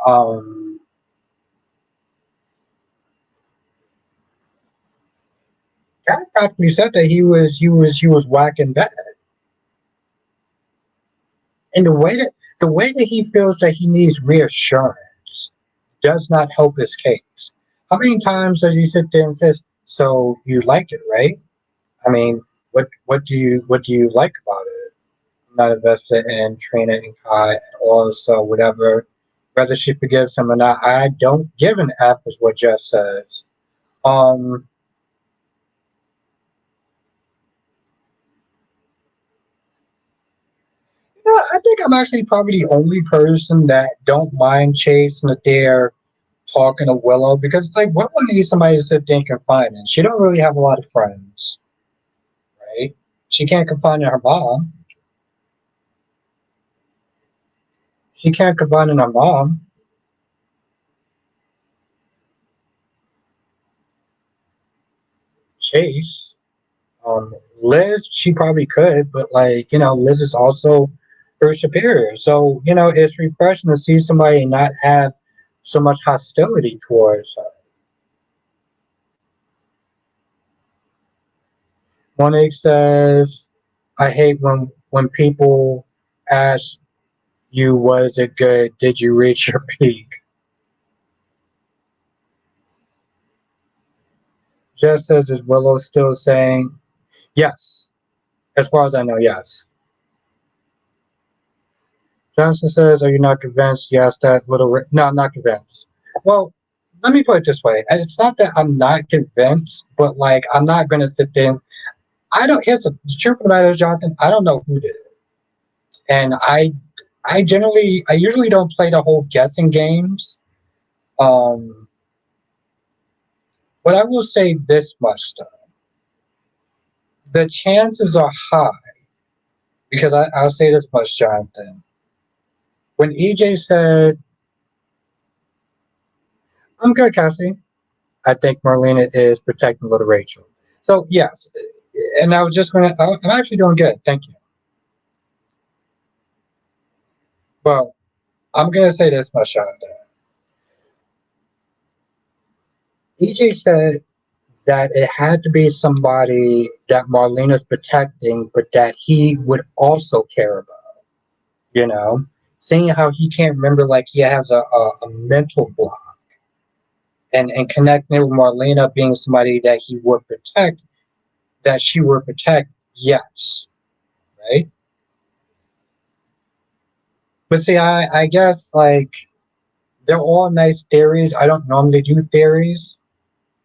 um, Kat practically said that he was whacking bed, and the way that he feels that he needs reassurance does not help his case. How many times does he sit there and says, "So you like it, right?" I mean, what do you like about it? I'm not invested in Trina and Kai at all, so whatever. Whether she forgives him or not, I don't give an F is what Jess says. Um, I think I'm actually probably the only person that don't mind Chase and that they're talking to Willow because it's like Willow needs somebody to sit there and confide in. She don't really have a lot of friends, right? She can't confide in her mom. She can't confide in her mom. Chase. Liz, she probably could, but like, Liz is also her superior. So, it's refreshing to see somebody not have so much hostility towards her. Monique says, I hate when people ask you, was it good? Did you reach your peak? Just says, is Willow still saying yes? As far as I know, yes. Johnson says, are you not convinced? Yes, that no, I'm not convinced. Well, let me put it this way. It's not that I'm not convinced, but like, I'm not going to sit there. I don't, here's the truth of the matter, Jonathan. I don't know who did it. And I usually don't play the whole guessing games. Um, but I will say this much though. The chances are high because I'll say this much, Jonathan. When EJ said, I'm good, Cassie, I think Marlena is protecting little Rachel. So yes, and I was just gonna. I'm actually doing good, thank you. Well, I'm gonna say this much, Shonda. EJ said that it had to be somebody that Marlena's protecting, but that he would also care about. You know, seeing how he can't remember, like he has a mental block, and connecting it with Marlena being somebody that he would protect, that she would protect. Yes, right. But see, I guess like they're all nice theories. I don't normally do theories,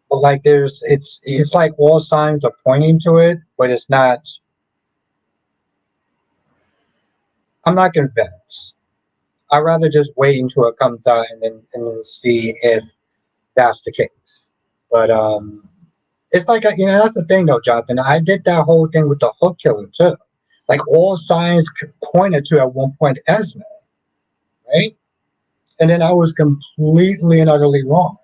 but like it's like all signs are pointing to it, but it's not. I'm not convinced. I'd rather just wait until it comes out and then see if that's the case. But it's like that's the thing though, Jonathan. I did that whole thing with the hook killer too. Like all signs pointed to at one point Esme, right? And then I was completely and utterly wrong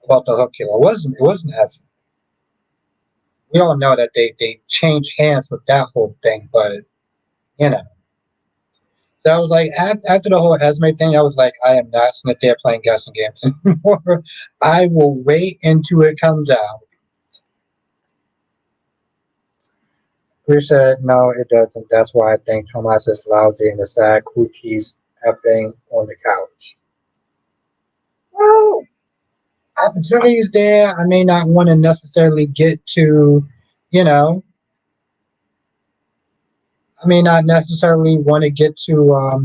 about the hook killer. It wasn't Esme. We all know that they changed hands with that whole thing, but you know. So I was like, after the whole Esme thing, I was like, I am not sitting there playing guessing games anymore. I will wait until it comes out. We said, no, it doesn't. That's why I think Tomas is lousy in the sack who keeps effing on the couch. Well, opportunities there. I may not want to necessarily get to, you know, I may not necessarily want to get to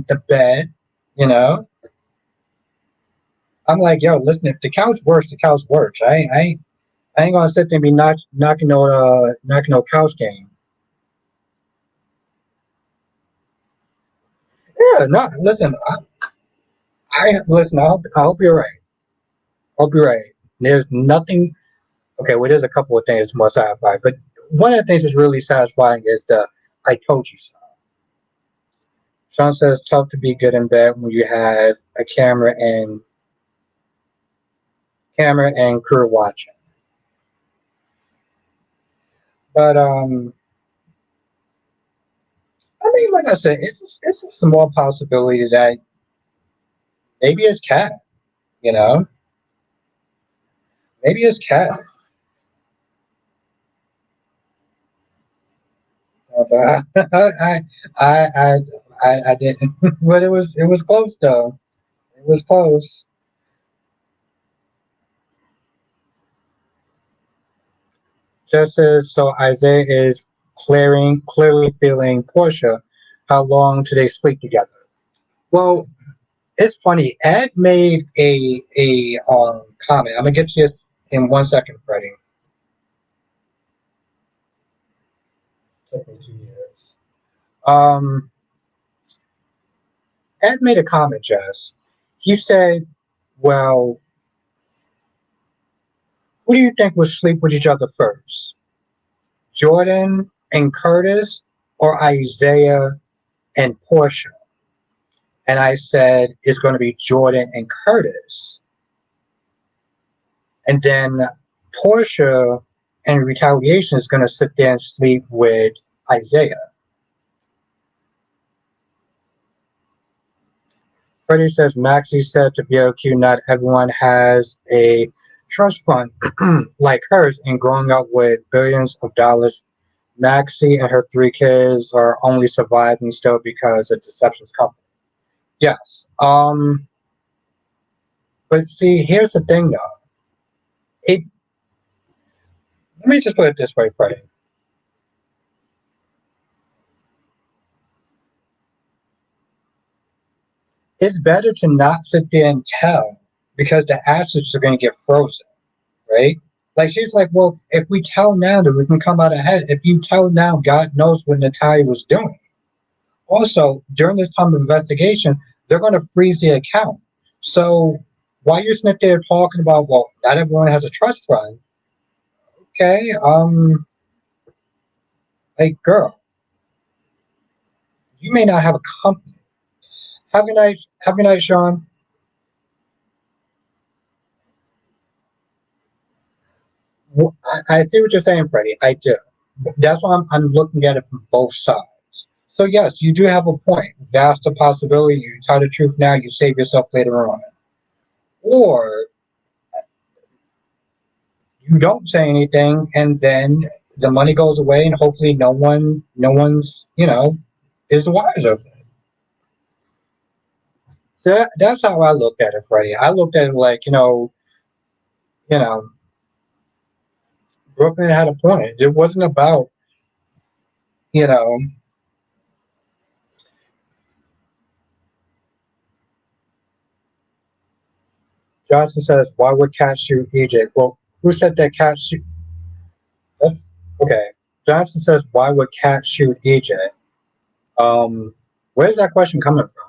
the bed, you know. I'm like, yo, listen, if the couch works, the couch works. I ain't gonna sit there and be knocking no couch game. Yeah, no, listen, I listen. I hope you're right. Hope you're right. There's nothing. Okay, well, there's a couple of things more satisfying, but one of the things that's really satisfying is the "I told you so." Sean says, "Tough to be good in bed when you have a camera and crew watching." But I mean, like I said, it's a small possibility that maybe it's Cat. You know, maybe it's Cat. I I I I didn't, but it was close though. It was close. Just as so, Isaiah is clearly feeling Portia. How long do they sleep together? Well, it's funny. Ed made a comment. I'm gonna get to this in 1 second, Freddie. Took me 2 years. Um, Ed made a comment, Jess. He said, "Well, Who do you think would sleep with each other first? Jordan and Curtis or Isaiah and Portia? And I said it's going to be Jordan and Curtis. And then Portia in retaliation is going to sit there and sleep with Isaiah. Freddie says Maxie said to BLQ not everyone has a trust fund like hers, and growing up with billions of dollars, Maxie and her 3 kids are only surviving still because of Deception's company. Yes. But see, here's the thing though. Let me just put it this way, Freddie. It's better to not sit there and tell because the assets are going to get frozen, right? Like she's like, well, if we tell now that we can come out ahead. If you tell now, God knows what Natalia was doing. Also, during this time of investigation, they're going to freeze the account. So while you're sitting there talking about, well, not everyone has a trust fund, okay, like girl, you may not have a company. Have a good night. Have a good night, Sean. I see what you're saying, Freddie. I do. That's why I'm looking at it from both sides. So yes, you do have a point. That's the possibility. You tell the truth now, you save yourself later on. Or you don't say anything and then the money goes away and hopefully no one's, is the wise of it. So that's how I looked at it, Freddie. I looked at it like, you know, Brooklyn had a point. It wasn't about, you know, Johnson says, why would Cat shoot EJ? Well, who said that Cat shoot? That's okay. Johnson says, why would Cat shoot EJ? Where's that question coming from?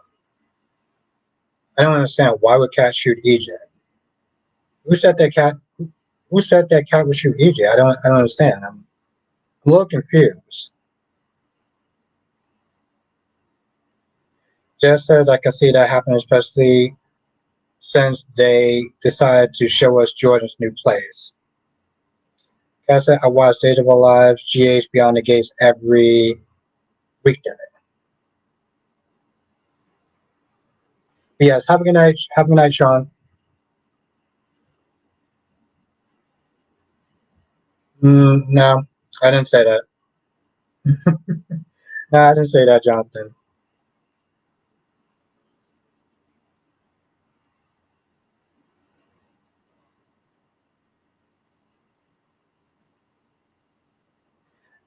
I don't understand. Why would Cat shoot EJ? Who said that Cat? Who said that Cat would shoot EJ? I don't understand. I'm a little confused. Jess says I can see that happen, especially since they decided to show us Jordan's new place. Cat said I watch Days of Our Lives, GH Beyond the Gates every weekday. But yes, have a good night. Have a good night, Sean. No, I didn't say that. No, I didn't say that, Jonathan.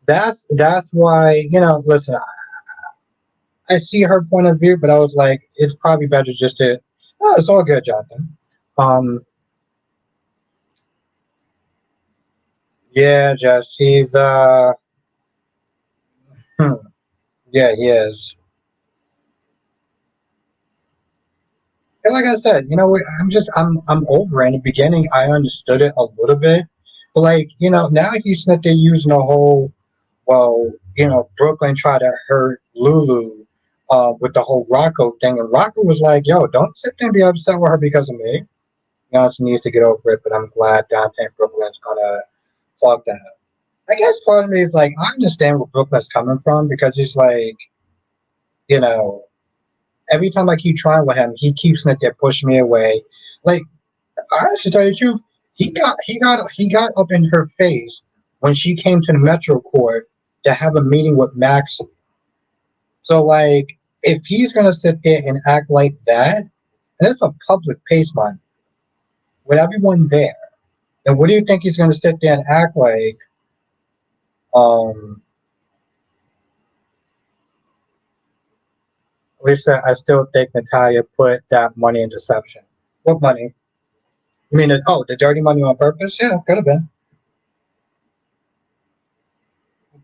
That's why, listen, I see her point of view, but I was like, it's probably better just to. Oh, it's all good, Jonathan. Um, yeah, Jess, he's hmm, yeah, he is. And like I said, I'm over it. In the beginning, I understood it a little bit, but like, now he's sitting there using a whole, well, Brooklyn tried to hurt Lulu, with the whole Rocco thing, and Rocco was like, yo, don't sit there and be upset with her because of me. She needs to get over it, but I'm glad Dante and Brooklyn's gonna plug that up. I guess part of me is like, I understand where Brooklyn's coming from because he's like, you know, every time I keep trying with him, he keeps like there pushing me away. Like, I should tell you the truth, he got up in her face when she came to the Metro Court to have a meeting with Max. So like, if he's gonna sit there and act like that, and it's a public pace man with everyone there, then what do you think he's gonna sit there and act like? Um, Lisa, I still think Natalia put that money in deception. What money? You mean the dirty money on purpose? Yeah, could have been.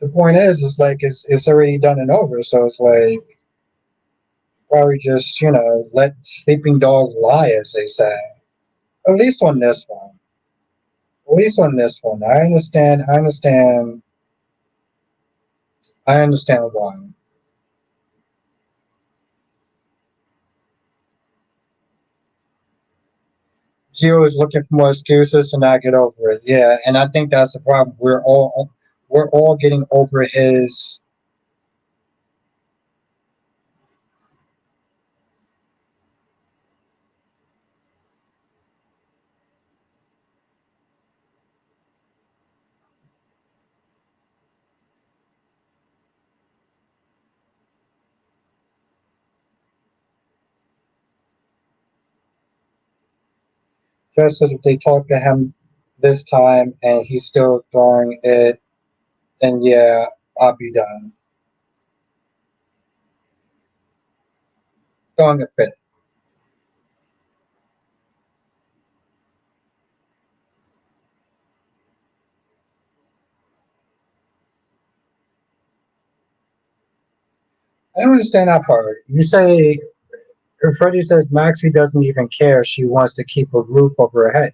The point is like it's already done and over. So it's like probably just let sleeping dog lie, as they say. At least on this one. At least on this one, I understand. I understand why. Gio is looking for more excuses to not get over it. Yeah, and I think that's the problem. We're all getting over his. Just as if they talk to him this time and he's still throwing it, then yeah, I'll be done. Throwing a fit. I don't understand that part. You say Freddie says Maxie doesn't even care. She wants to keep a roof over her head.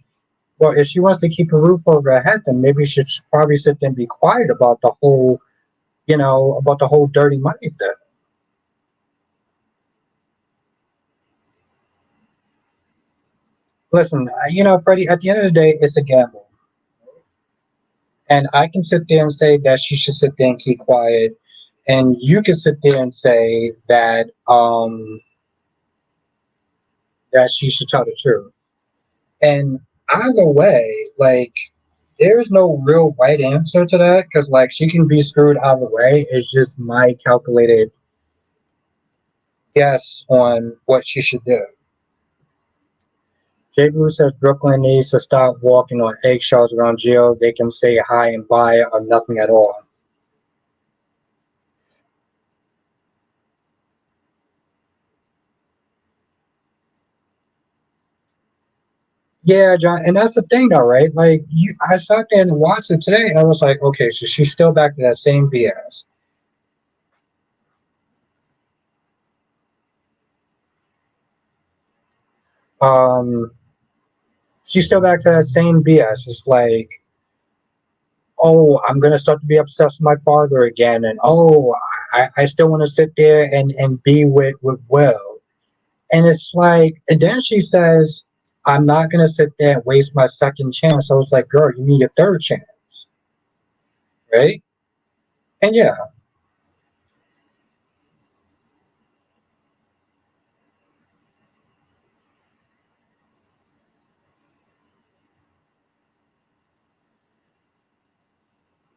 Well, if she wants to keep a roof over her head, then maybe she should probably sit there and be quiet about the whole, about the whole dirty money thing. Listen, Freddie, at the end of the day, it's a gamble. And I can sit there and say that she should sit there and keep quiet. And you can sit there and say that she should tell the truth. And either way, like, there's no real right answer to that because, like, she can be screwed either way. It's just my calculated guess on what she should do. J. Blue says Brooklyn needs to stop walking on eggshells around Jill. They can say hi and bye or nothing at all. Yeah, John, and that's the thing, though, right? Like, I sat there and watched it today, and I was like, okay, so she's still back to that same BS. Um, she's still back to that same BS. It's like, oh, I'm gonna start to be obsessed with my father again, and oh, I still want to sit there and be with Will, and it's like, and then she says, I'm not gonna sit there and waste my second chance. So it's like, girl, you need a third chance, right? And yeah,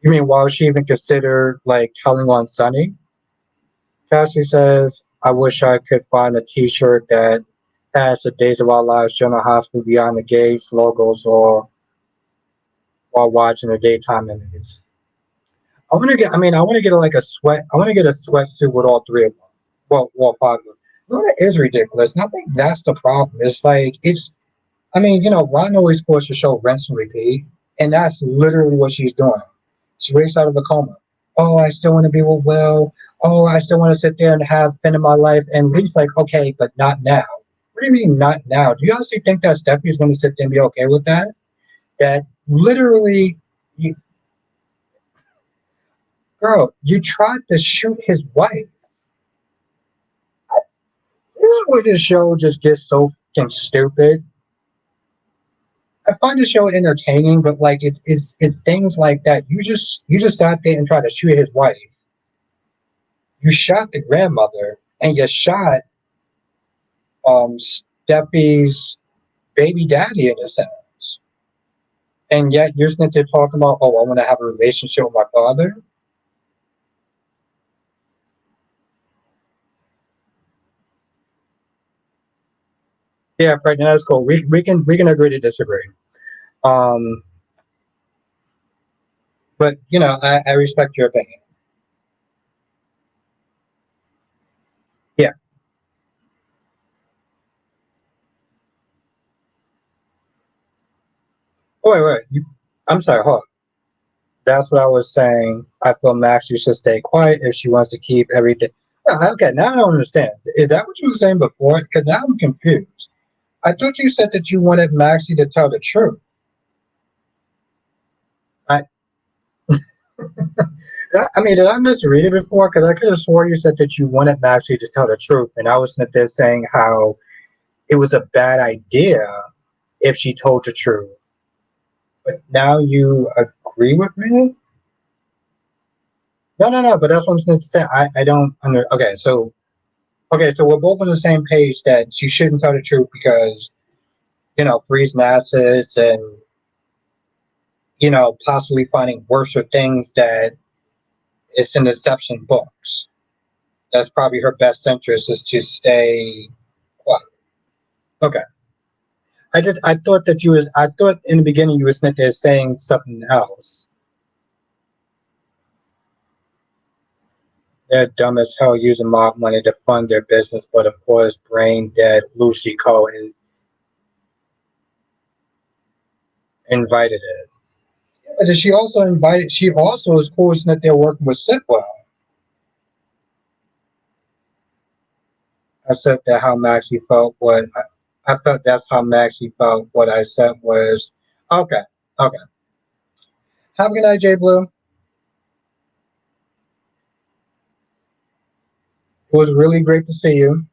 you mean why would she even consider like telling on Sunny? Cassie says, I wish I could find a T-shirt that has the Days of Our Lives General Hospital Beyond the Gates logos or while watching the daytime images. I want to get like a sweat. I want to get a sweatsuit with all three of them. Well, five of them. No, that is ridiculous. And I think that's the problem. It's like, Ron always supposed to show rinse and repeat. And that's literally what she's doing. She wakes out of a coma. Oh, I still want to be with Will. Oh, I still want to sit there and have Finn in my life. And Lee's like, okay, but not now. What do you mean not now? Do you honestly think that Steffi's going to sit there and be okay with that? That literally, you, girl, you tried to shoot his wife. This is where this show just gets so fucking stupid. I find the show entertaining, but like it's things like that. You just sat there and tried to shoot his wife. You shot the grandmother, and you shot Steffi's baby daddy in a sense. And yet you're sitting there talking about, oh, I want to have a relationship with my father. Yeah, Fred, that's cool. We can agree to disagree. Um, but I respect your opinion. Yeah. Oh, wait. I'm sorry. Hold on. That's what I was saying. I feel Maxie should stay quiet if she wants to keep everything. Okay, now I don't understand. Is that what you were saying before? Because now I'm confused. I thought you said that you wanted Maxie to tell the truth. I mean, did I misread it before? Because I could have swore you said that you wanted Maxie to tell the truth, and I was sitting there saying how it was a bad idea if she told the truth. But now you agree with me? No, no, no. But that's what I'm saying. I don't under. Okay, so we're both on the same page that she shouldn't tell the truth because freezing assets and possibly finding worse things that it's in deception books. That's probably her best interest is to stay quiet. Okay. I thought that I thought in the beginning you was there saying something else. They're dumb as hell using mob money to fund their business, but of course, brain dead Lucy Cohen invited it. But she also invited. She also is cool that they're working with Sitwell. I said that how Maxie felt. I felt that's how Maxie felt. What I said was okay. Okay. Have a good night, Jay Blue. It was really great to see you.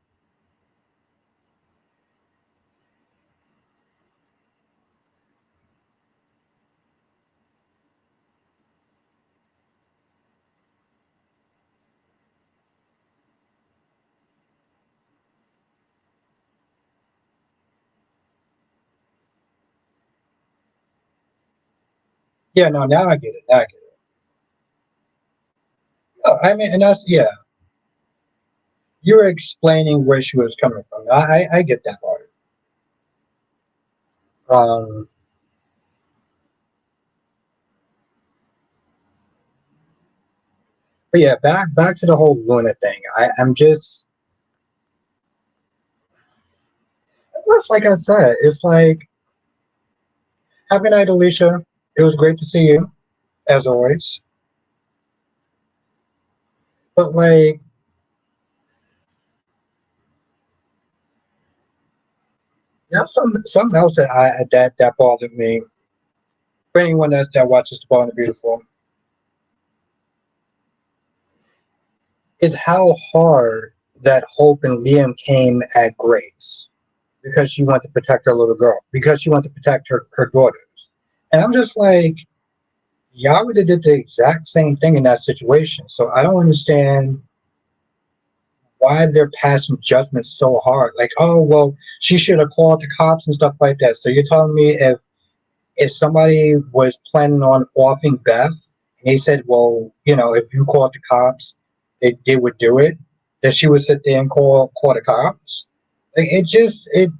Yeah, no, now I get it. Now I get it. No, I mean, and that's yeah. You're explaining where she was coming from. I get that part. Um, but yeah, back to the whole Luna thing. I'm just it's like I said. It's like have a good night, Alicia. It was great to see you as always. But like, something else that that bothered me. For anyone that watches The Ball and the Beautiful, is how hard that Hope and Liam came at Grace because she wanted to protect her little girl, because she wanted to protect her daughters. And I'm just like, y'all would have did the exact same thing in that situation. So I don't understand why they're passing judgment so hard. Like, oh well, she should have called the cops and stuff like that. So you're telling me if somebody was planning on offing Beth and he said, well, if you called the cops, they would do it, that she would sit there and call the cops? Like, it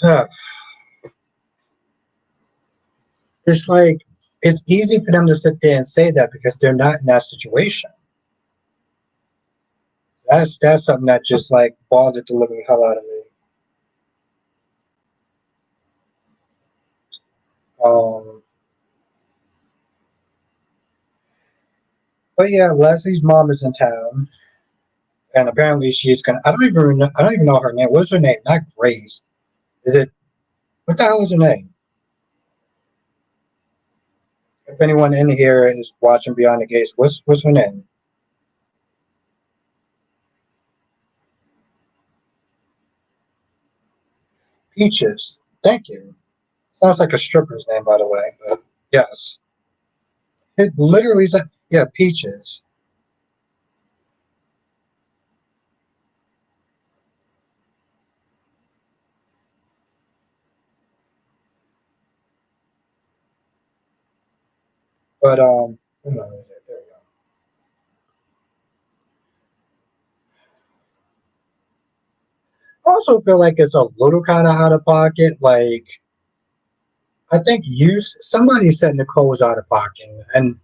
huh. It's like it's easy for them to sit there and say that because they're not in that situation. That's something that just like bothered the living hell out of me. Um, but yeah, Leslie's mom is in town, and apparently she's gonna. I don't even know her name. What's her name? Not Grace. Is it? What the hell is her name? If anyone in here is watching Beyond the Gates, what's her name? Peaches. Thank you. Sounds like a stripper's name, by the way. But yes, it literally is. Yeah, Peaches. But hold on, there we go. I also feel like it's a little kind of out of pocket. Like I think somebody said Nicole was out of pocket, and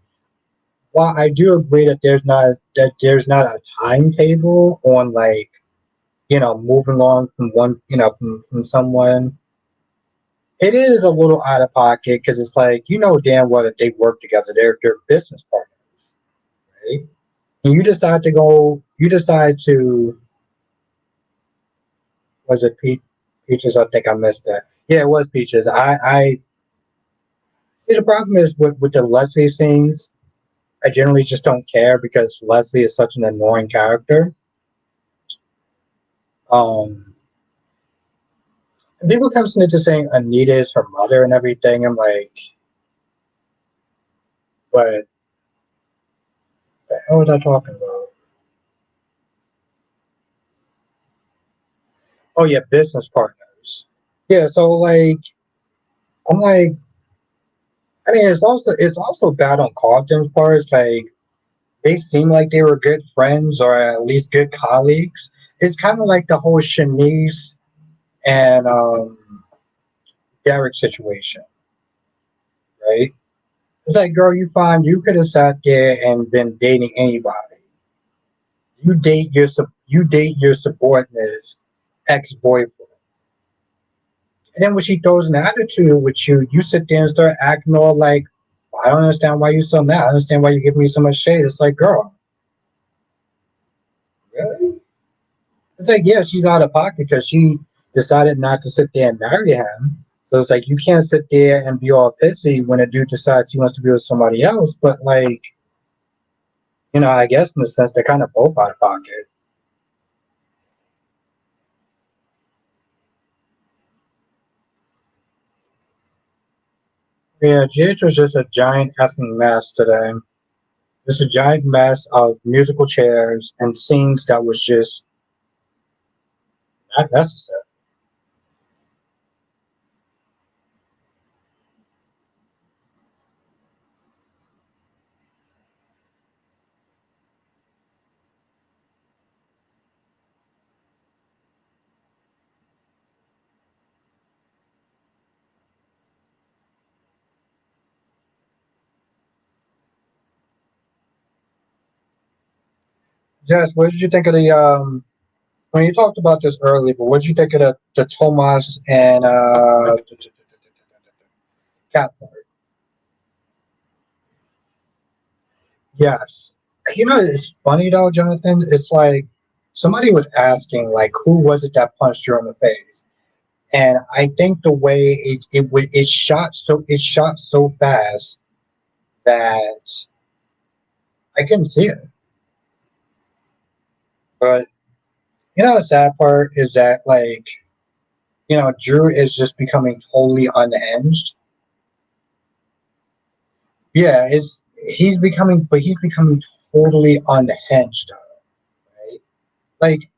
while I do agree that there's not a timetable on like moving on from one from someone, it is a little out of pocket because it's like damn well that they work together. They're business partners, right? And you decide to was it Peaches? I think I missed that. Yeah, it was Peaches. I see the problem is with the Leslie scenes. I generally just don't care because Leslie is such an annoying character. Um, and people come into saying Anita is her mother and everything. I'm like, what the hell was I talking about? Oh yeah, business partners. Yeah, so like I'm like, I mean, it's also bad on Carlton's part. It's like they seem like they were good friends or at least good colleagues. It's kind of like the whole Shanice and Derek situation, right? It's like, girl, you could have sat there and been dating anybody. You date your subordinate's ex boyfriend, and then when she throws an attitude with you, you sit there and start acting all like, "Well, I don't understand why you so mad. I don't understand why you give me so much shade." It's like, girl, really? It's like, yeah, she's out of pocket because she decided not to sit there and marry him. So it's like you can't sit there and be all pissy when a dude decides he wants to be with somebody else. But like, I guess in a sense they're kind of both out of pocket. Yeah, GH was just a giant effing mess today. Just a giant mess of musical chairs and scenes that was just not necessary. Jess, what did you think of the when you talked about this earlier, but what did you think of the Tomas and cat part? Yes. It's funny though, Jonathan. It's like somebody was asking, like, who was it that punched you in the face? And I think the way it shot so fast that I couldn't see it. But the sad part is that like Drew is just becoming totally unhinged. Yeah, it's he's becoming totally unhinged, right? Like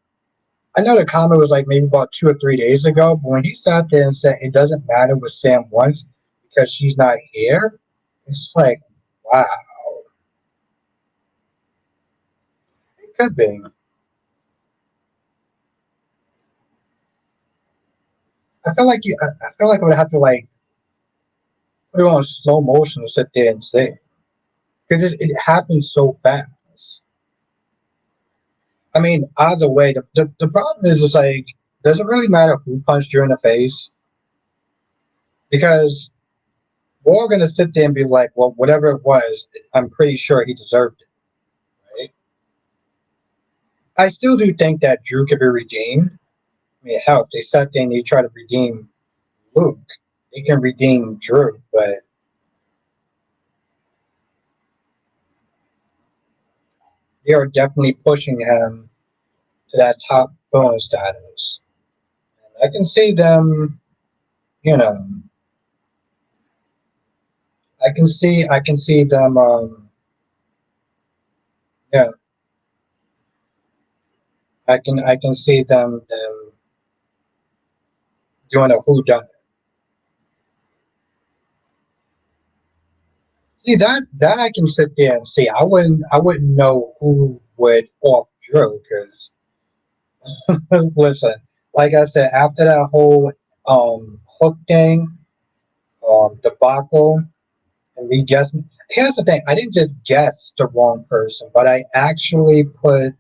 I know the comment was like maybe about 2 or 3 days ago, but when he sat there and said it doesn't matter what Sam wants because she's not here, it's like, wow, it could be. I feel like I would have to like put it on slow motion to sit there and say because it happens so fast. I mean, either way, the problem is like, does it really matter who punched you in the face? Because we're all gonna sit there and be like, well, whatever it was, I'm pretty sure he deserved it, right? I still do think that Drew could be redeemed. I mean, hell, if they sat there and they try to redeem Luke, they can redeem Drew, but they are definitely pushing him to that top villain status. And I can see them, you know, I can see them, yeah, I can see them doing a who done. See that I can sit there and see. I wouldn't know who would off Drew because listen, like I said, after that whole hook thing, debacle, and me guessing. Here's the thing: I didn't just guess the wrong person, but I actually put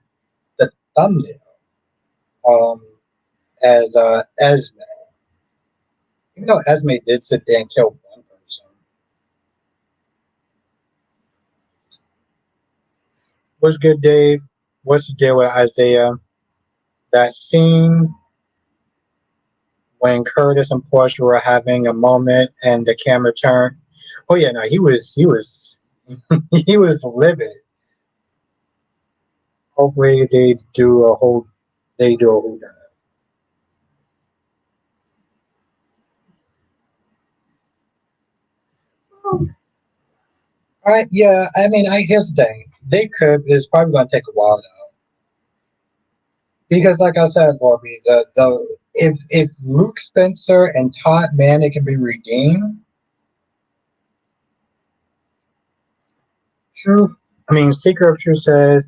the thumbnail um as Esme, even though Esme did sit there and kill one person. What's good, Dave? What's the deal with Isaiah? That scene when Curtis and Portia were having a moment and the camera turned. Oh yeah, no, he was He was livid. Hopefully they do a whole yeah, I mean, here's the thing. They could. It's probably going to take a while though, because like I said, Bobby, the if Luke Spencer and Todd Manning can be redeemed, truth. I mean, Secret of Truth says,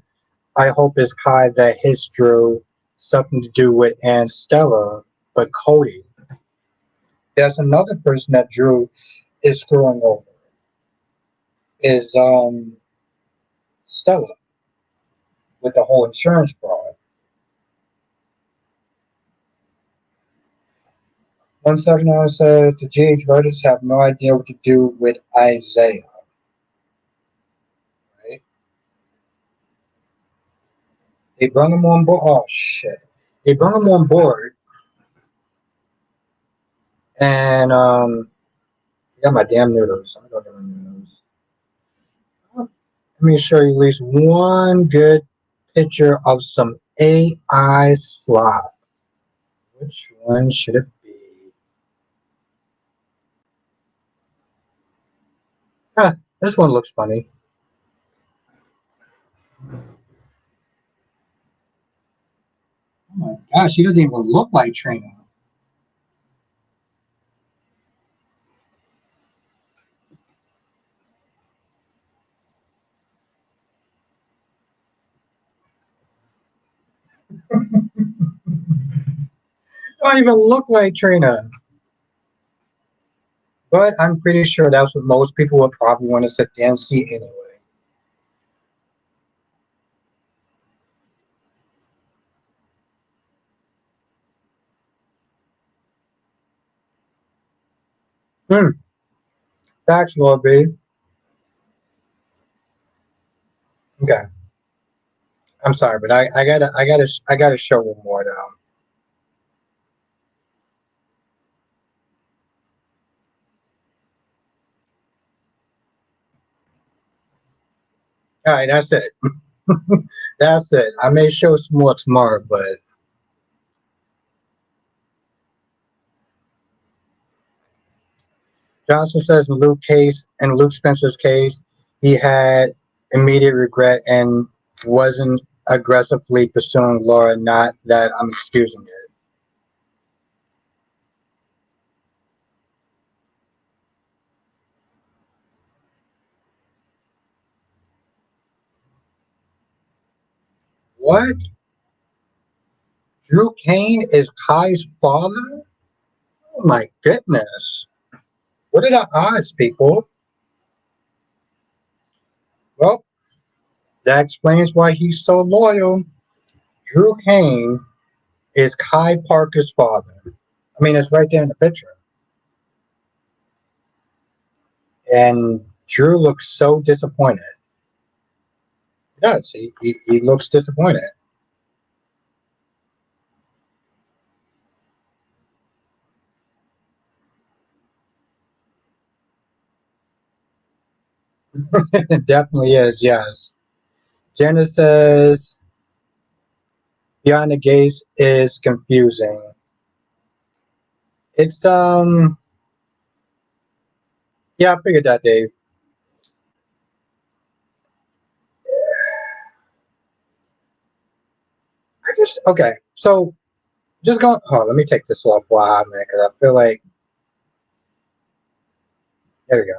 "I hope it's Kai that hits Drew something to do with Aunt Stella, but Cody." There's another person that Drew is screwing over. Is Stella with the whole insurance fraud. 179 says the GH voters have no idea what to do with Isaiah. Right? They brought him on board. Oh shit! They brought him on board, and I got my damn noodles. I'm gonna go get my noodles. Let me show you at least one good picture of some AI slop. Which one should it be? Huh, this one looks funny. Oh my gosh, she doesn't even look like Trina. Don't even look like Trina. But I'm pretty sure that's what most people would probably want to sit there and see anyway. Facts, Lord B. Okay. I'm sorry, but I gotta show one more though. All right, that's it. That's it. I may show some more tomorrow, but Johnson says in Luke Spencer's case, he had immediate regret and wasn't aggressively pursuing Laura. Not that I'm excusing it. What? Drew Kane is Kai's father? Oh my goodness. What are the odds, people? Well, that explains why he's so loyal. Drew Kane is Kai Parker's father. I mean, it's right there in the picture. And Drew looks so disappointed. He does. He looks disappointed. It definitely is, yes. Jenna says, Beyond the Gates is confusing. It's, yeah, I figured that, Dave. Okay, so just go, oh, let me take this off while I'm there, because I feel like, there we go.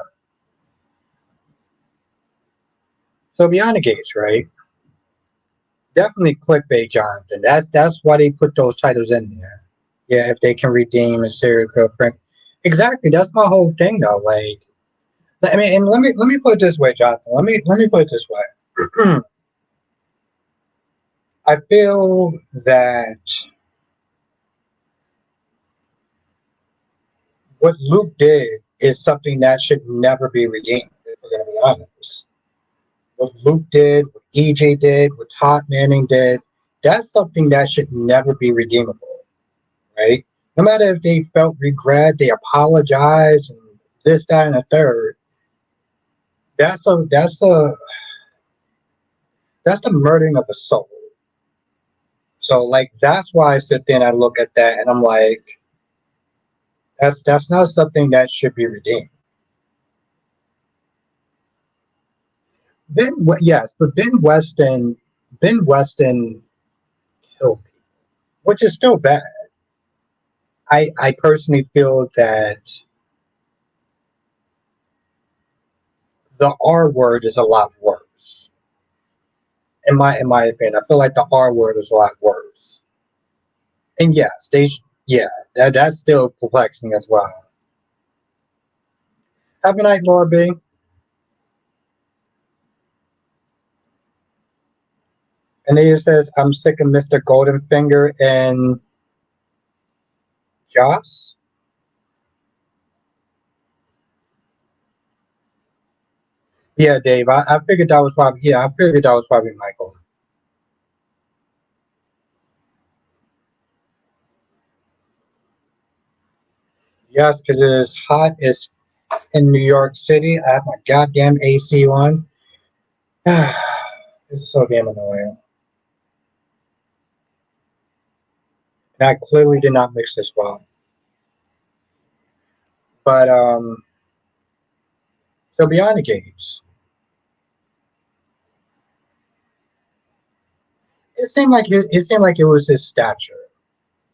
So Beyond the Gates, right? Definitely clickbait, Jonathan. That's why they put those titles in there. Yeah, if they can redeem a serial killer friend. Exactly. That's my whole thing, though. Like, I mean, and let me put it this way, Jonathan. Let me put it this way. I feel that what Luke did is something that should never be redeemed. If we're going to be honest, what Luke did, what EJ did, what Todd Manning did, that's something that should never be redeemable, right? No matter if they felt regret, they apologized, and this, that, and the third. that's the murdering of the soul. So like that's why I sit there and I look at that and I'm like, that's not something that should be redeemed. Yes, but Ben Weston killed people, which is still bad. I personally feel that the R word is a lot worse. In my opinion, I feel like the R word is a lot worse. And yes, yeah, that's still perplexing as well. Have a night, Laura B. And then it says, I'm sick of Mr. Goldenfinger and Joss. Yeah, Dave. I figured that was probably I figured that was probably Michael. Yes, because it is hot. It's in New York City. I have my goddamn AC on. It's so damn annoying. And I clearly did not mix this well. But so beyond the gates, it seemed like it was his stature.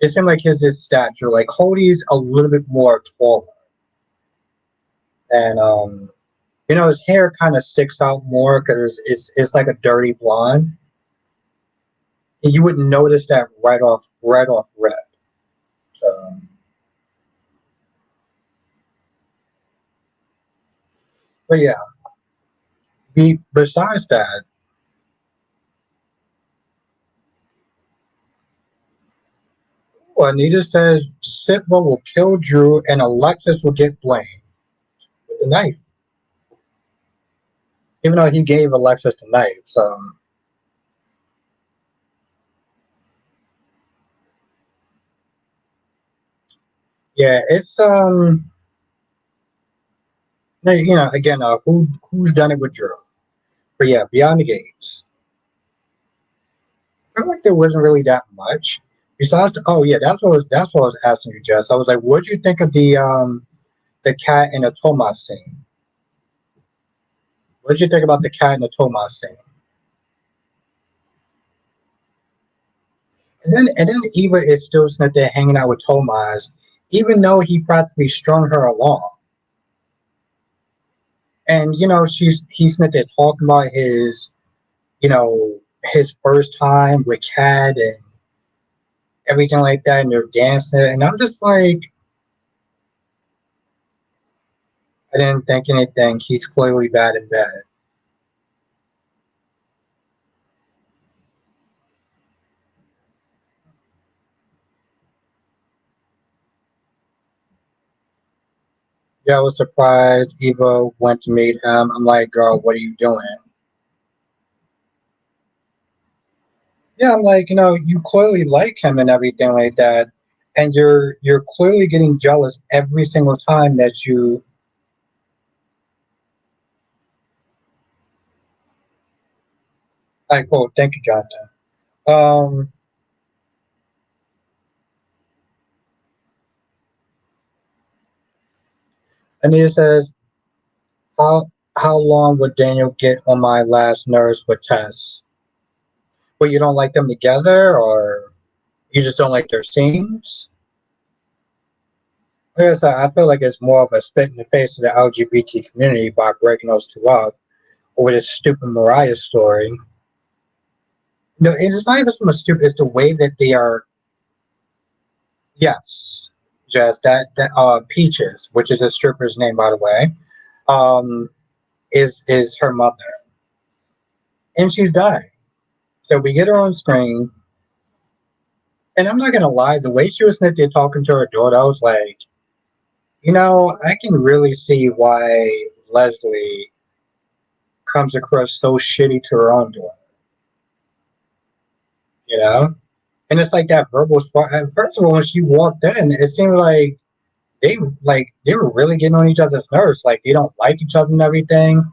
It seemed like his stature. Like Cody's a little bit more taller, and his hair kind of sticks out more because it's like a dirty blonde. And you wouldn't notice that right off rip. So, but yeah. Besides that, Anita says Sitwell will kill Drew and Alexis will get blamed with the knife, even though he gave Alexis the knife. So yeah, it's again, who's done it with Drew? But yeah, beyond the gates, I feel like there wasn't really that much. Besides, oh yeah, that's what I was asking you, Jess. I was like, what do you think of the cat in the Tomas scene? What did you think about the cat in the Tomas scene? And then Eva is still sitting there hanging out with Tomas, even though he practically strung her along. And he's sitting there talking about his first time with Cat and everything like that, and they're dancing. And I'm just like, I didn't think anything. He's clearly bad in bed. Yeah, I was surprised Eva went to meet him. I'm like, girl, what are you doing? Yeah, I'm like, you clearly like him and everything like that, and you're clearly getting jealous every single time that you. Like, oh, thank you, Jonathan. Um, Anita says, how how long would Daniel get on my last nerves with Tess? Well, you don't like them together, or you just don't like their scenes? Like I said, I feel like it's more of a spit in the face of the LGBT community by breaking those two up over this stupid Mariah story. No, it's not even so much stupid. It's the way that they are. Yes, just that Peaches, which is a stripper's name, by the way, um, is her mother, and she's dying. So we get her on screen, and I'm not gonna lie, the way she was sitting there talking to her daughter, I was like, I can really see why Leslie comes across so shitty to her own daughter. You know, and it's like that verbal spark. First of all, when she walked in, it seemed they like they were really getting on each other's nerves. Like they don't like each other and everything.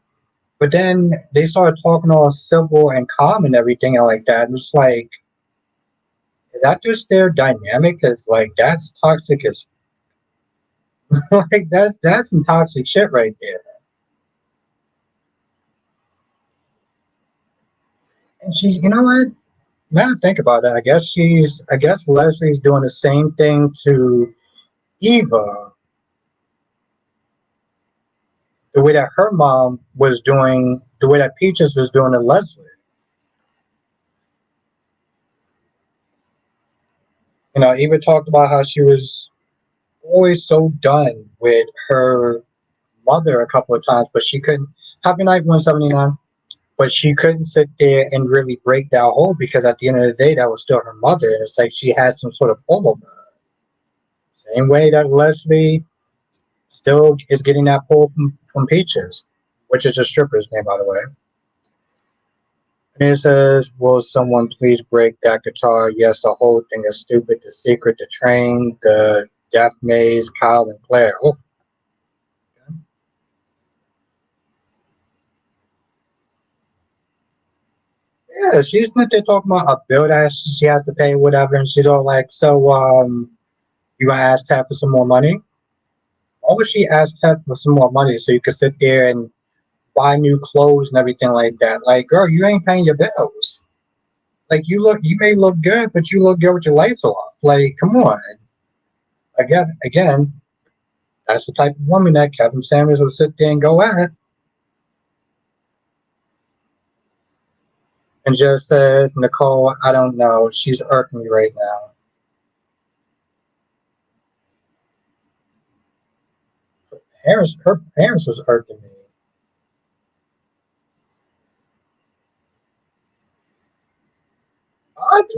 But then they started talking all civil and calm and everything and like that. And it's like, is that just their dynamic? Cause like that's toxic as like that's some toxic shit right there. And she's, you know what? Now I think about it, I guess Leslie's doing the same thing to Eva, the way that her mom was doing, the way that Peaches was doing to Leslie. You know, Eva talked about how she was always so done with her mother a couple of times, but she couldn't. Happy Night 179. But she couldn't sit there and really break that hold because at the end of the day, that was still her mother, and it's like she had some sort of pull over her. Same way that Leslie still is getting that pull from Peaches, which is a stripper's name, by the way. And it says, "Will someone please break that guitar?" Yes, the whole thing is stupid. The secret, the train, the death maze, Kyle and Claire. Oh, yeah, she's not there talking about a bill that she has to pay, whatever, and she's all like, "So, you gonna ask Tab for some more money?" Why would she ask Ted for some more money so you could sit there and buy new clothes and everything like that? Like, girl, you ain't paying your bills. Like, you may look good, but you look good with your lights off. Like, come on. Again, that's the type of woman that Kevin Samuels would sit there and go at and just says, Nicole, I don't know. She's irking me right now. Her parents was irking me.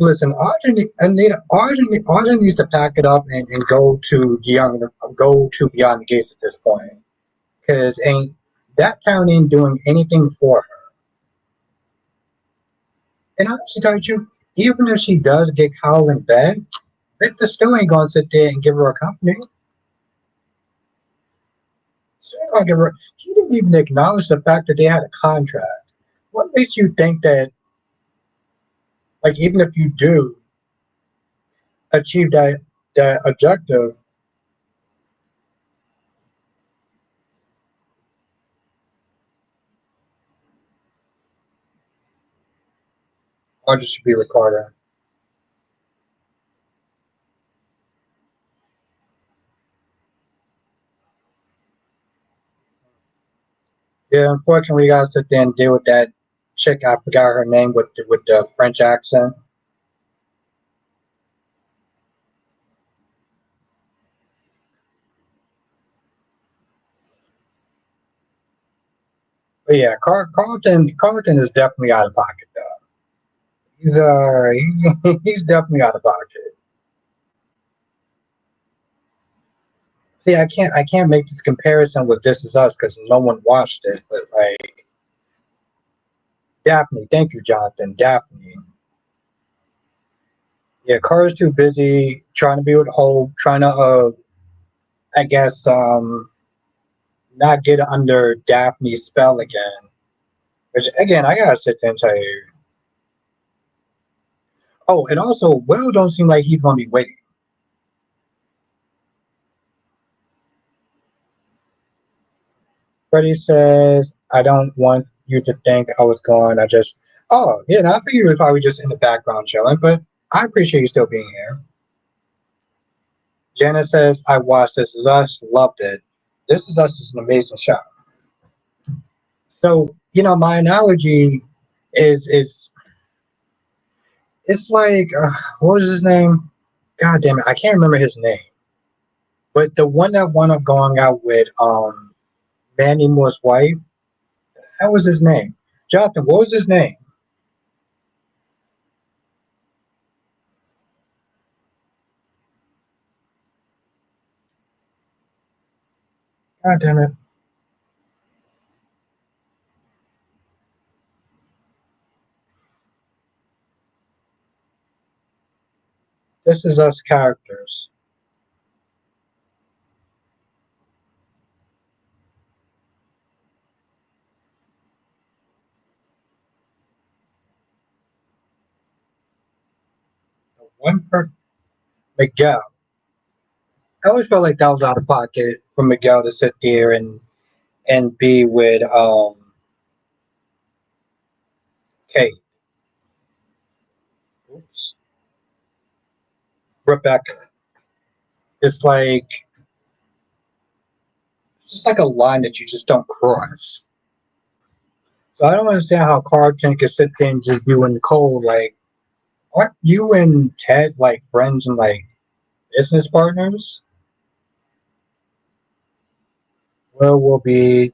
Listen, Arjun needs to pack it up and go to Beyond the Gates at this point. Because ain't that town ain't doing anything for her. And honestly, tell you the truth, even if she does get Kyle in bed, Victor still ain't gonna sit there and give her a company. Still ain't gonna give her. He didn't even acknowledge the fact that they had a contract. What makes you think that, like, even if you do achieve that objective, Audrey should be recorded? Yeah, unfortunately, we gotta sit there and deal with that chick. I forgot her name with the French accent. But yeah, Carlton is definitely out of pocket though. He's definitely out of pocket. See, I can't make this comparison with This Is Us because no one watched it. But like Daphne, thank you, Jonathan. Daphne. Yeah, Carter's too busy trying to be with Hope, trying to I guess not get under Daphne's spell again. Which again, I gotta sit there and tell you. Oh, and also, Will don't seem like he's gonna be waiting. Freddie says, "I don't want you to think I was gone. I just." Oh, yeah, no, I figured he was probably just in the background chilling, but I appreciate you still being here. Jana says, "I watched This Is Us, loved it. This Is Us is an amazing show." So, you know, my analogy is it's like what was his name? God damn it, I can't remember his name. But the one that wound up going out with Mandy Moore's wife, that was his name. Jonathan, what was his name? God damn it. This Is Us characters. one per Miguel. I always felt like that was out of pocket for Miguel to sit there and be with Kate. Oops. Rebecca. It's like it's just like a line that you just don't cross. So I don't understand how Carlton could sit there and just be with Nicole. Like, aren't you and Ted like friends and like business partners? Well, we'll be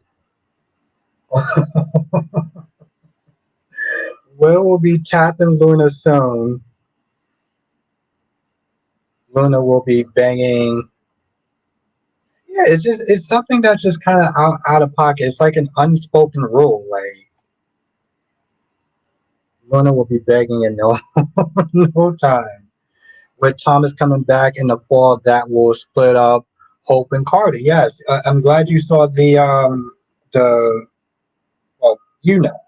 we'll be tapping Luna soon. Luna will be banging. Yeah, it's something that's just kind of out of pocket. It's like an unspoken rule. Like Luna will be begging in no no time. With Thomas coming back in the fall, that will split up Hope and Carter. Yes, I'm glad you saw the well, you know.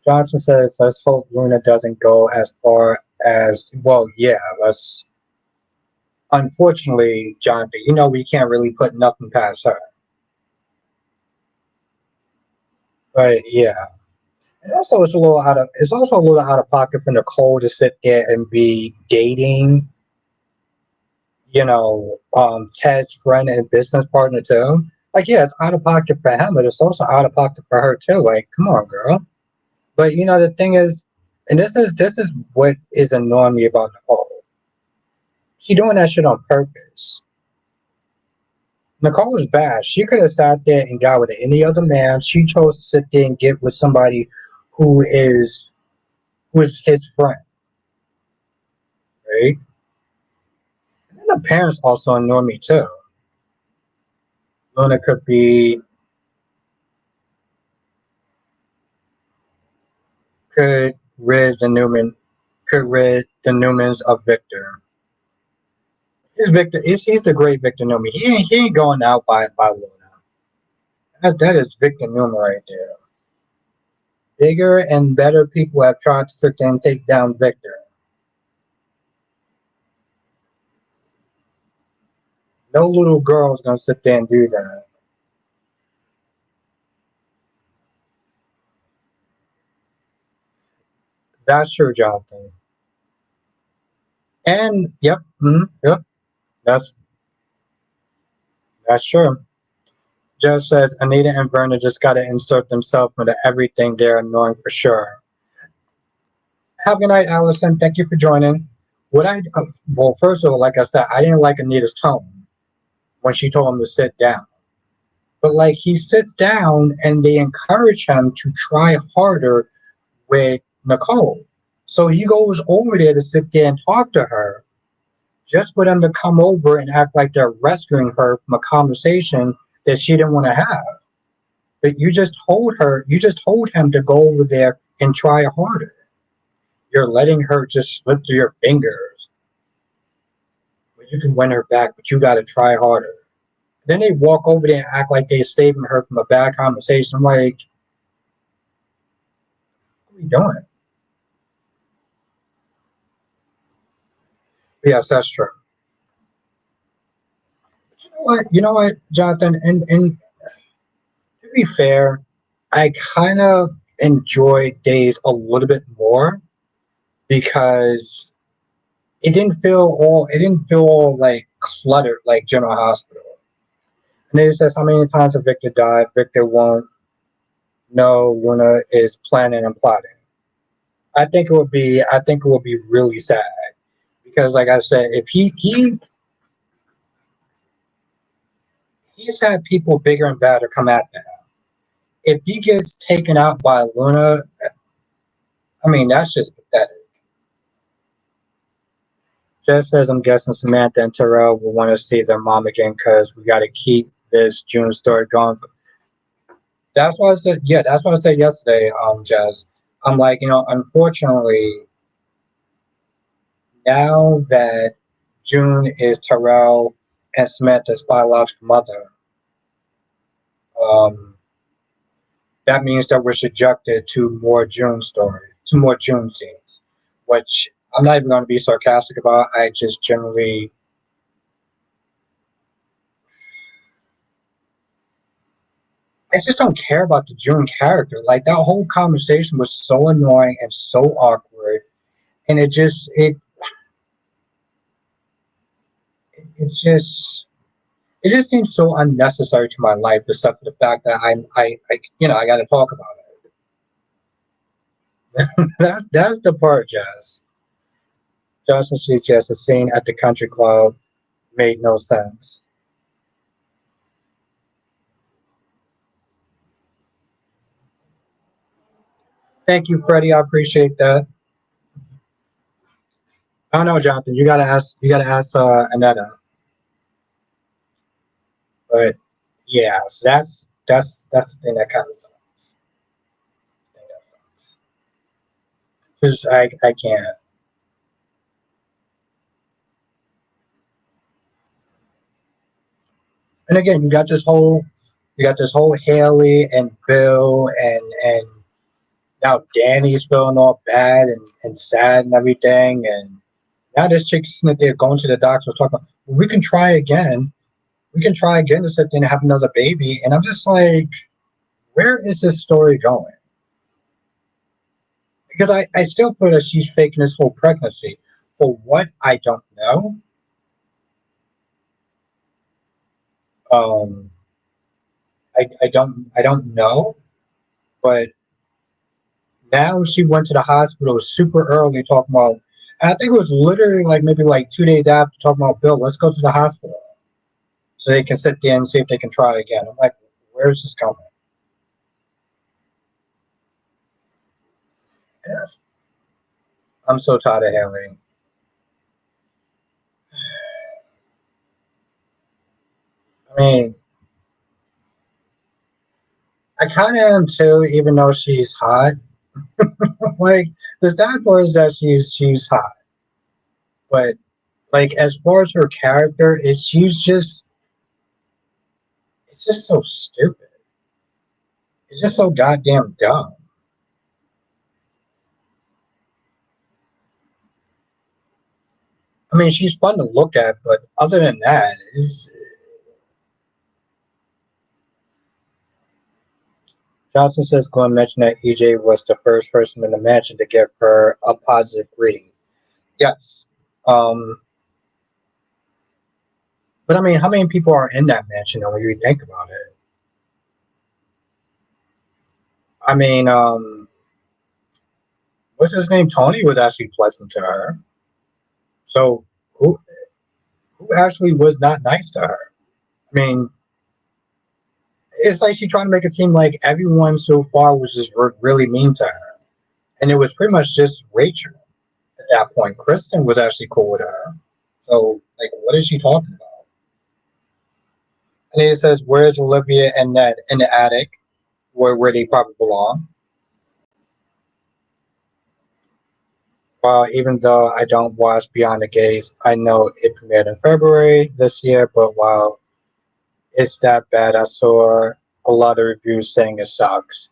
Johnson says, let's hope Luna doesn't go as far as well. Yeah, let's. Unfortunately, Jonathan, we can't really put nothing past her. But yeah. And also, it's also a little out of pocket for Nicole to sit there and be dating, Ted's friend and business partner too. Like, yeah, it's out of pocket for him, but it's also out of pocket for her too. Like, come on, girl. But the thing is, and this is what is annoying me about Nicole. She doing that shit on purpose. Nicole is bad. She could have sat there and got with any other man. She chose to sit there and get with somebody who is his friend, right? And the parents also annoy me too. Luna could rid the Newman could rid the Newmans of Victor. He's the great Victor Newman. He ain't going out by Luna. That is Victor Newman right there. Bigger and better people have tried to sit there and take down Victor. No little girl's gonna sit there and do that. That's true, Jonathan. And yep, yep, that's that's true. Just says Anita and Verna just got to insert themselves into everything. They're annoying for sure. Have a good night, Allison. Thank you for joining. Well, first of all, like I said, I didn't like Anita's tone when she told him to sit down. But like he sits down and they encourage him to try harder with Nicole. So he goes over there to sit there and talk to her just for them to come over and act like they're rescuing her from a conversation that she didn't want to have. But you just told him to go over there and try harder. You're letting her just slip through your fingers. But you can win her back, but you got to try harder. Then they walk over there and act like they're saving her from a bad conversation. I'm like, what are we doing? But yes, that's true. But you know what, Jonathan? And to be fair, I kind of enjoy Days a little bit more because it didn't feel like cluttered like General Hospital. And it says how many times have Victor died? Victor won't know Luna is planning and plotting. I think it would be really sad because like I said, if he's had people bigger and badder come at him. If he gets taken out by Luna, I mean that's just pathetic. Just as I'm guessing Samantha and Terrell will want to see their mom again because we got to keep this June story going. That's what I said. Yeah, that's what I said yesterday, Jazz. I'm like, unfortunately, now that June is Terrell and Samantha's biological mother, um, that means that we're subjected to more June stories, to more June scenes, which I'm not even going to be sarcastic about it. I just generally, I just don't care about the June character. Like that whole conversation was so annoying and so awkward, and it just it just seems so unnecessary to my life, except for the fact that I got to talk about it. That's the part, Jazz. Justin suggests the scene at the country club made no sense. Thank you, Freddie. I appreciate that. I don't know, Jonathan. You gotta ask Anetta. But yeah, so that's the thing that kind of sucks. Just I can't. And again, you got this whole Haley and Bill and now Danny's feeling all bad and sad and everything, and now this chick's sitting there going to the doctor talking about, well, we can try again. We can try again to sit there and have another baby. And I'm just like, where is this story going? Because I still feel that she's faking this whole pregnancy. For what, I don't know. Um, I don't know. But now she went to the hospital super early talking about, and I think it was literally like maybe like 2 days after talking about, Bill, let's go to the hospital so they can sit there and see if they can try again. I'm like, where's this coming? Yes. I'm so tired of Haley. I mean, I kind of am too, even though she's hot. Like the sad part is that she's hot, but like as far as her character, it's just so stupid. It's just so goddamn dumb. I mean, she's fun to look at, but other than that, Johnson says Glenn mentioned that EJ was the first person in the mansion to give her a positive reading. Yes. Um, but I mean, how many people are in that mansion when you think about it? I mean, what's his name? Tony was actually pleasant to her. So who who actually was not nice to her? I mean, it's like she trying to make it seem like everyone so far was just really mean to her, and it was pretty much just Rachel at that point. Kristen was actually cool with her. So like, what is she talking about? And then it says, "Where's Olivia and Ned in the attic, where they probably belong?" Well, even though I don't watch Beyond the Gates, I know it premiered in February this year. But while it's that bad, I saw a lot of reviews saying it sucks.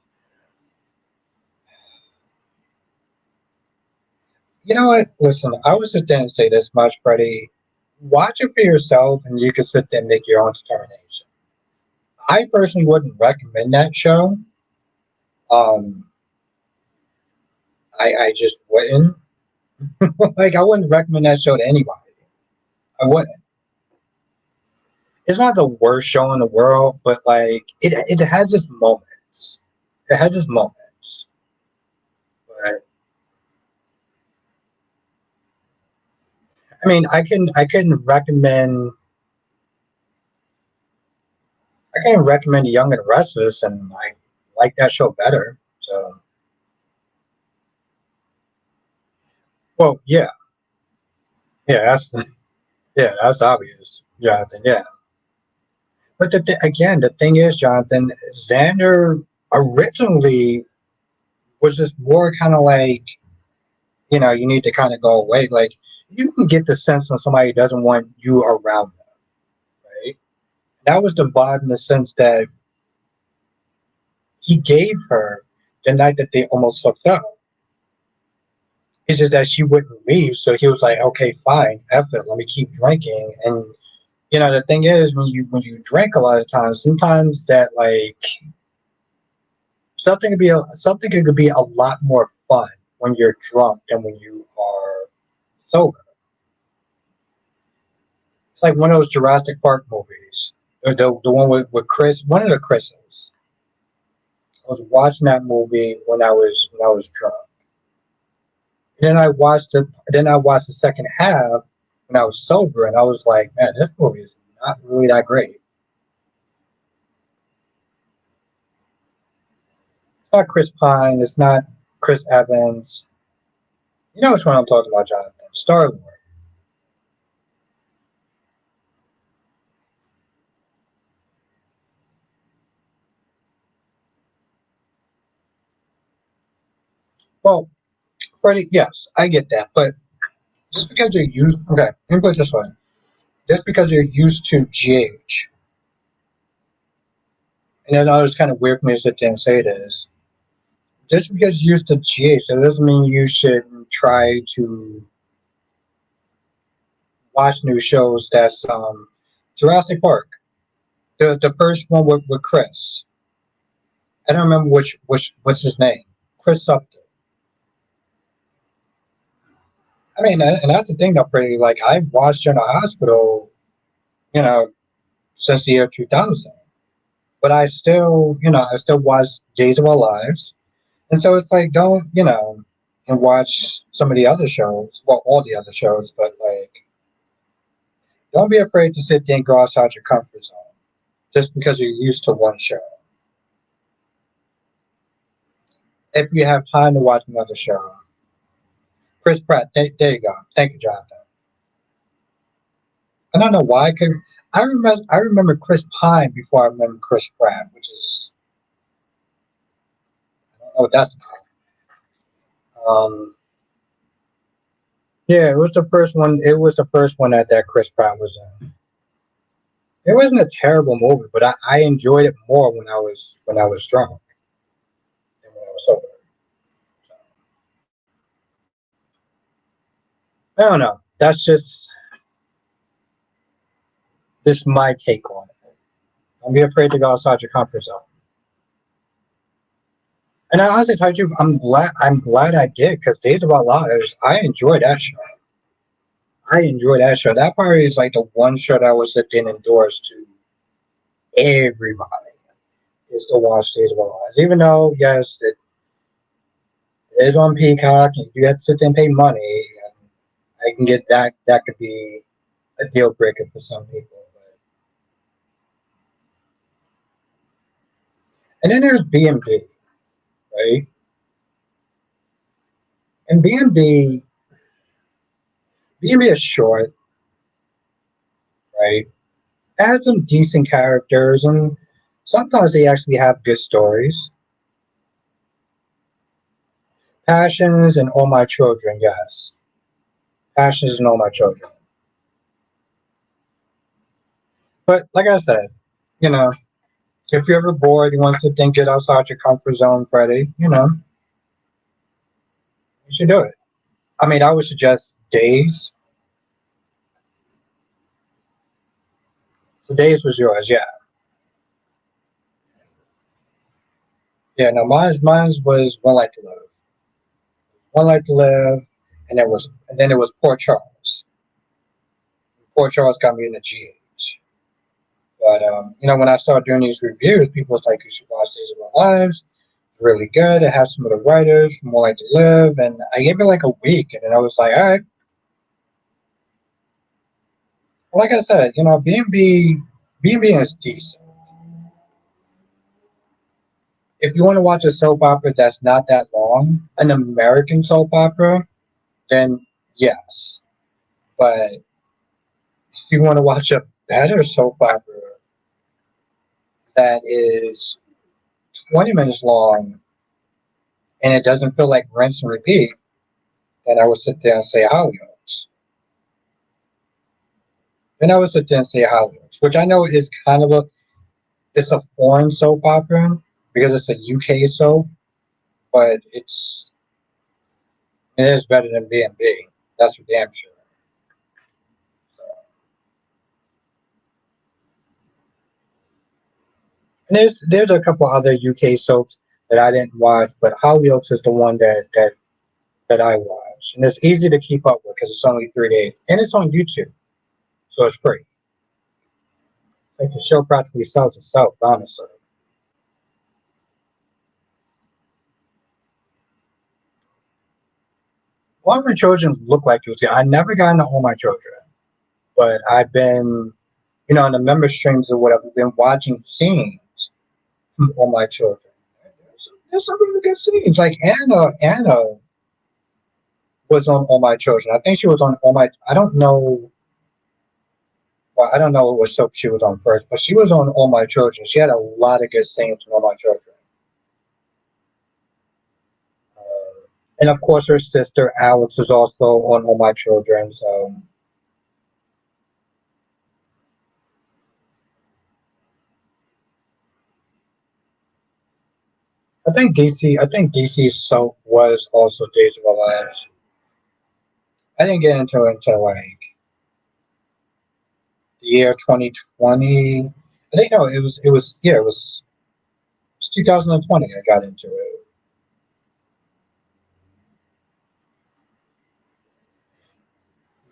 You know what? Listen, I would sit there and say this much, Freddie. Watch it for yourself, and you can sit there and make your own determination. I personally wouldn't recommend that show. Um, I just wouldn't. Like, I wouldn't recommend that show to anybody. I wouldn't. It's not the worst show in the world, but like, it has its moments. It has its moments. But I mean, I can recommend Young and Restless, and I like that show better. So, well, yeah, yeah, that's obvious, Jonathan. Yeah, but again, the thing is, Jonathan, Xander originally was just more kind of like, you need to kind of go away. Like, you can get the sense when somebody doesn't want you around them, right? That was the vibe in the sense that he gave her the night that they almost hooked up. It's just that she wouldn't leave, so he was like, "Okay, fine, F it, let me keep drinking." And the thing is, when you drink a lot of times, sometimes that like something could be a lot more fun when you're drunk than when you are sober. It's like one of those Jurassic Park movies, or the one with Chris, one of the Chris's. I was watching that movie when I was drunk. Then I watched the second half when I was sober, and I was like, man, this movie is not really that great. It's not Chris Pine. It's not Chris Evans. You know which one I'm talking about, Jonathan. Star Lord. Well, Freddie, yes, I get that, but just because you're used, okay, let me put it this way: just because you're used to GH, and then I was kind of weird for me to sit there and say this. Just because you're used to GH, that doesn't mean you should try to watch new shows. That's Jurassic Park, the first one with Chris. I don't remember which what's his name, Chris something. I mean, and that's the thing, though, Freddie. Like I've watched General Hospital, you know, since the year 2000, but I still watch Days of Our Lives, and so it's like don't and watch some of the other shows, well, all the other shows, but like don't be afraid to sit there and go outside your comfort zone just because you're used to one show. If you have time to watch another show, Chris Pratt, there you go. Thank you, Jonathan. I don't know why. I remember Chris Pine before I remember Chris Pratt, which is I don't know what that's about. Yeah, it was the first one. It was the first one that Chris Pratt was in. It wasn't a terrible movie, but I enjoyed it more when I was drunk than when I was sober. I don't know. That's just my take on it. Don't be afraid to go outside your comfort zone. And I honestly tell you, I'm glad I did because Days of Our Lives, I enjoyed that show. I enjoyed that show. That probably is like the one show that I would sit there and endorse to everybody is to watch Days of Our Lives. Even though, yes, it is on Peacock and you have to sit there and pay money. And I can get that. That could be a deal breaker for some people. And then there's B&B, right? And B&B is short, right? It has some decent characters, and sometimes they actually have good stories. Passions and All My Children, yes. Passions and All My Children. But like I said, you know, if you're ever bored, you want to think get outside your comfort zone, Freddie, you should do it. I mean, I would suggest Days. So Days was yours, yeah. Yeah, no, mine's was One Life to Live. One Life to Live, and then it was Poor Charles. Poor Charles got me into GH. But when I started doing these reviews, people was like, "You should watch Days of Our Lives. It's really good. It has some of the writers from More Like to Live." And I gave it like a week, and then I was like, "All right." Like I said, B&B is decent. If you want to watch a soap opera that's not that long, an American soap opera, then yes. But if you want to watch a better soap opera that is 20 minutes long and it doesn't feel like rinse and repeat, then I would sit there and say Hollyoaks. Then I would sit there and say Hollyoaks, which I know is kind of it's a foreign soap opera because it's a UK soap, but It is better than B&B. That's for damn sure. So, and there's a couple other UK soaps that I didn't watch, but Hollyoaks is the one that I watch, and it's easy to keep up with because it's only 3 days, and it's on YouTube, so it's free. Like the show practically sells itself, honestly. All my children look like you. I never got into All My Children, but I've been, on the member streams or whatever, been watching scenes from All My Children. There's some really good scenes. Like Anna was on All My Children. I think she was on All My. I don't know. Well, I don't know what soap she was on first, but she was on All My Children. She had a lot of good scenes from All My Children. And of course, her sister Alex is also on All My Children. So I think DC's soap was also Days of Our Lives. I didn't get into it until like the year 2020. I think no, it was 2020. I got into it.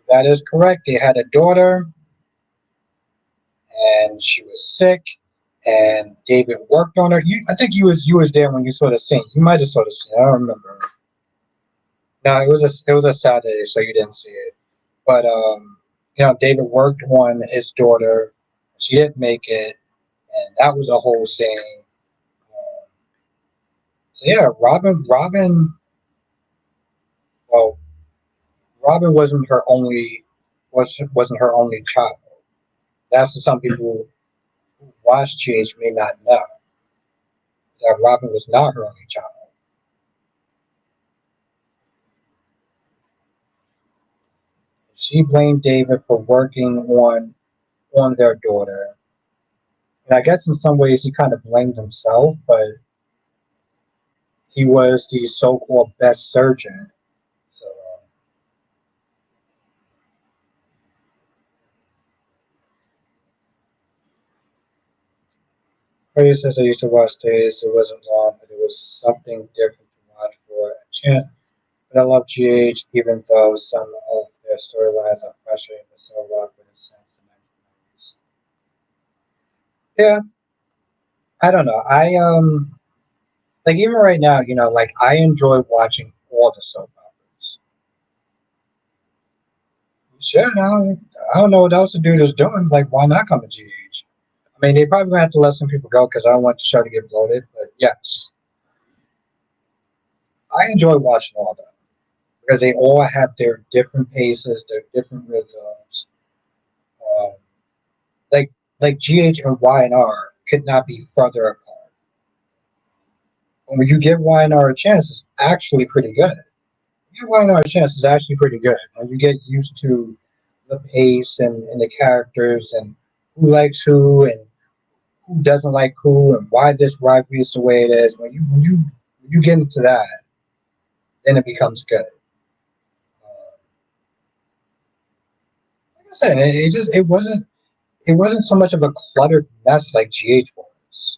That is correct. They had a daughter, and she was sick, and David worked on her. I think you was there when you saw the scene. You might have saw the scene. I don't remember. No, it was a Saturday, so you didn't see it. But David worked on his daughter. She didn't make it, and that was a whole scene. So yeah, Robin. Well, Robin wasn't her only child. That's what some people who watch GH may not know, that Robin was not her only child. She blamed David for working on their daughter, and I guess in some ways he kind of blamed himself, but he was the so-called best surgeon. So Prayer says I used to watch this. It wasn't long, but it was something different to watch for a chance. But I love GH, even though some of their storylines are frustrating, but still rock with a sense of memories. Yeah, I don't know. I like even right now, like I enjoy watching all the soap operas. Sure, now I don't know what else the dude is doing. Like, why not come to GH? I mean, they probably gonna have to let some people go because I don't want the show to get bloated. But yes, I enjoy watching all of them because they all have their different paces, their different rhythms. Um, like GH and Y&R could not be further apart. When you give Y&R a chance, it's actually pretty good. Give Y&R a chance is actually pretty good. When you get used to the pace and the characters and who likes who and who doesn't like who and why this rivalry is the way it is. When you get into that, then it becomes good. Like I said, it wasn't so much of a cluttered mess like GH was.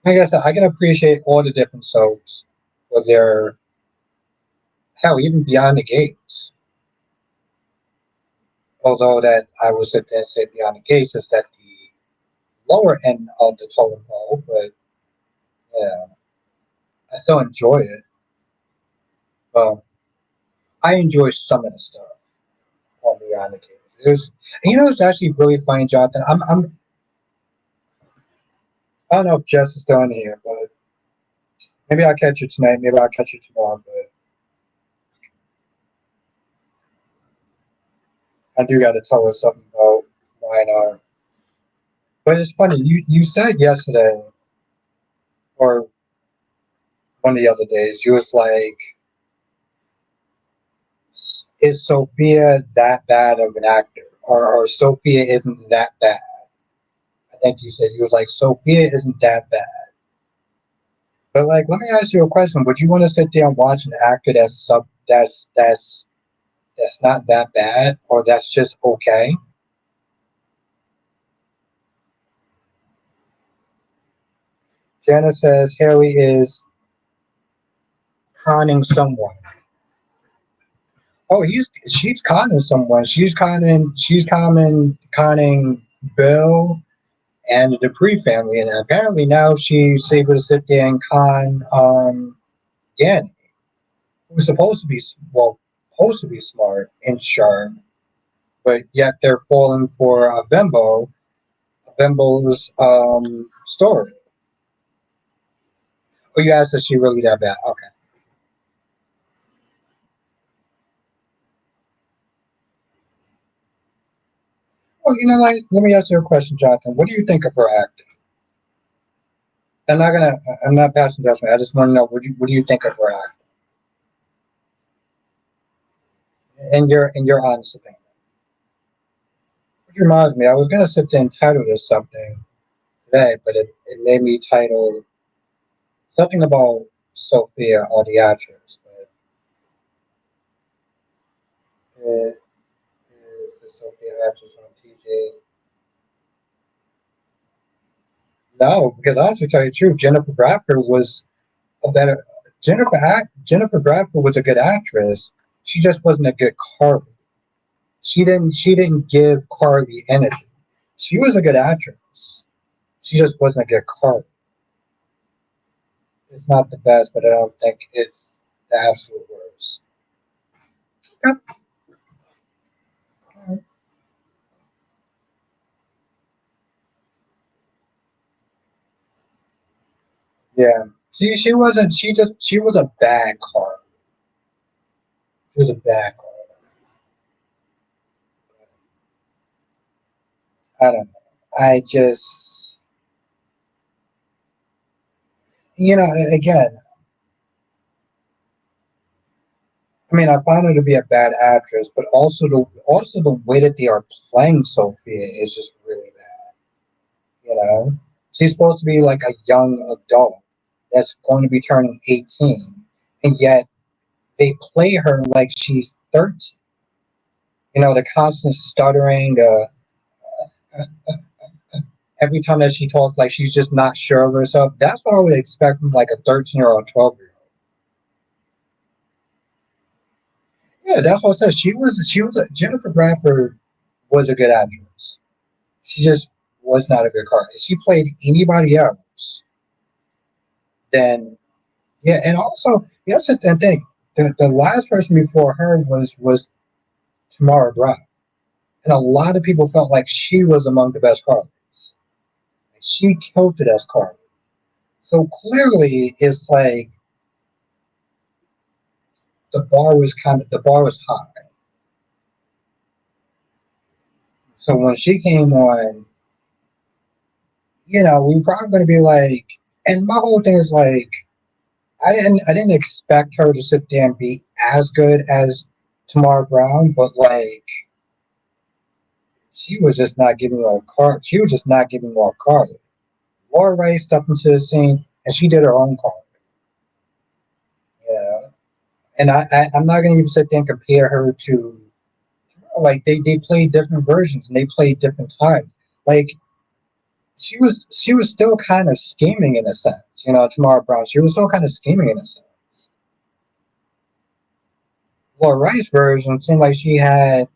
Like I said, I can appreciate all the different soaps for their hell, even Beyond the Gates. Although that I would sit there and say Beyond the Gates is at the lower end of the totem pole, but yeah, I still enjoy it. Well, I enjoy some of the stuff on Beyond the Gates. It's actually really funny, Jonathan. I don't know if Jess is still in here, but maybe I'll catch you tonight. Maybe I'll catch you tomorrow. But I do got to tell her something about mine. But it's funny. You said yesterday or one of the other days, you was like, "Is Sophia that bad of an actor, or Sophia isn't that bad?" I think you said you was like, "Sophia isn't that bad," But like, let me ask you a question. Would you want to sit there and watch an actor that's not that bad, or that's just okay? Jana says Haley is conning someone. Oh, she's conning someone. She's conning Bill and the Dupree family, and apparently now she's able to sit there and con Danny, who's supposed to be smart and sharp, but yet they're falling for Bimbo's story. Oh, you asked, is she really that bad? Okay. Well, like, let me ask you a question, Jonathan. What do you think of her acting? I'm not gonna. I'm not passing judgment. I just want to know what do you think of her acting? In your honest opinion. Which reminds me, I was gonna sit there and title this something today, but it made me title something about Sophia or the actress. But it is the Sophia actress on TJ. No, because honestly, to tell you the truth, a better Jennifer Bradford was a good actress. She just wasn't a good Carly. She didn't give Carly energy. She was a good actress. She just wasn't a good Carly. It's not the best, but I don't think it's the absolute worst. Yep. Yeah. She wasn't. She was a bad Carly. She was a bad Carly. I don't know. I just, again, I mean, I find her to be a bad actress, but also the way that they are playing Sophia is just really bad. She's supposed to be like a young adult that's going to be turning 18, and yet they play her like she's 13. The constant stuttering, the every time that she talks like she's just not sure of herself. That's what I would expect from like a 13 or a 12-year-old. Yeah, that's what I said. Jennifer Bradford was a good actress. She just was not a good card. If she played anybody else, then yeah. And also, you have to sit there and think the last person before her was Tamara Brown, and a lot of people felt like she was among the best Carlys. She killed it as Carly. So clearly, it's like the bar was high. So when she came on, we probably going to be like, and my whole thing is like, I didn't expect her to sit there and be as good as Tamar Brown, but like she was just not giving her a card. She was just not giving her a card. Laura Ray stepped into the scene and she did her own card. Yeah, and I'm not gonna even sit there and compare her to, like, they played different versions and they played different times. Like she was still kind of scheming in a sense. Tamara Brown. She was still kind of scheming in a sense. Laura Rice version seemed like she had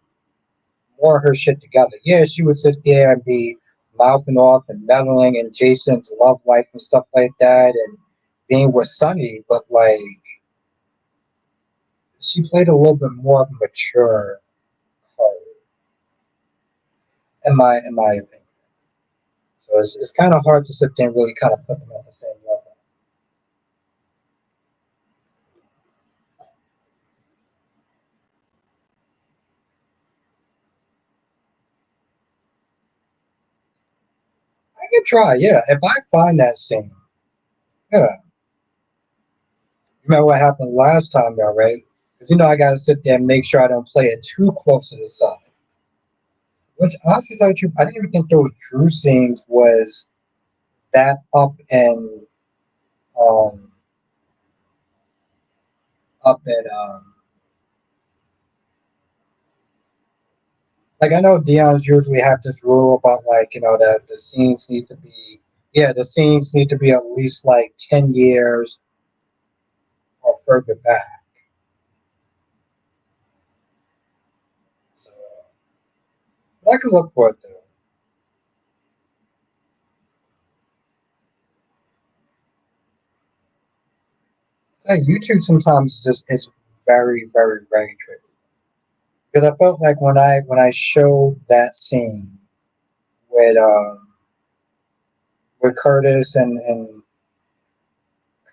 more of her shit together. Yeah, she would sit there and be mouthing off and meddling in Jason's love life and stuff like that, and being with Sunny, but like she played a little bit more of a mature part, in my opinion. So it's kind of hard to sit there and really kind of put them on the same level. I could try, yeah. If I find that scene, yeah. You remember what happened last time, though, right? Because I gotta sit there and make sure I don't play it too close to the side. Which, honestly, to tell you the truth, I didn't even think those Drew scenes was that up and up in like I know Dion's usually have this rule about like, you know, that the scenes need to be, yeah, the scenes need to be at least like 10 years or further back. So I can look for it though. Like YouTube sometimes just is very, very, very tricky. Because I felt like when I showed that scene with with Curtis and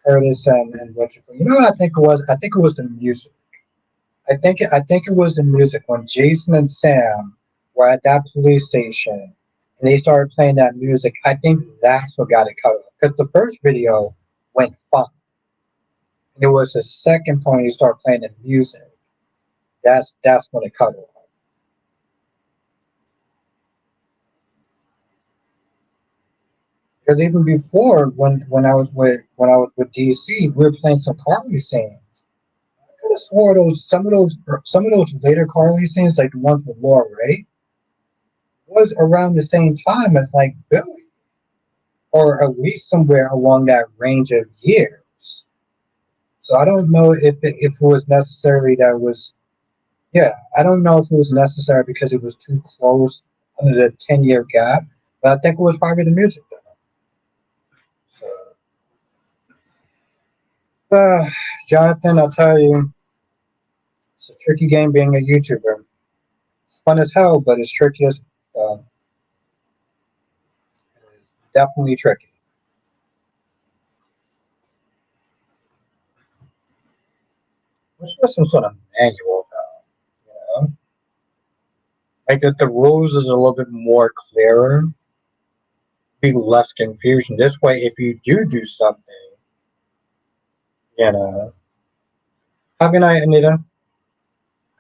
Curtis and what you know what I think it was? I think it was the music. I think it was the music when Jason and Sam were at that police station and they started playing that music. I think that's what got it cut off. Because the first video went fine. And it was the second point you start playing the music. That's when it cut off. Because even before when I was with DC, we were playing some Carly scenes. I could have swore some of those later Carly scenes, like the ones with Laura Ray, was around the same time as like Billy, or at least somewhere along that range of years. So I don't know if it was necessarily that was, yeah, I don't know if it was necessary because it was too close under the 10-year gap, but I think it was probably the music though. So, Jonathan, I'll tell you, it's a tricky game being a YouTuber. It's fun as hell, but it's tricky as it's definitely tricky. Wish there was some sort of manual though, you know? Like that the rules is a little bit more clearer, be less confusion. This way, if you do something, you know. Have a good night, Anita.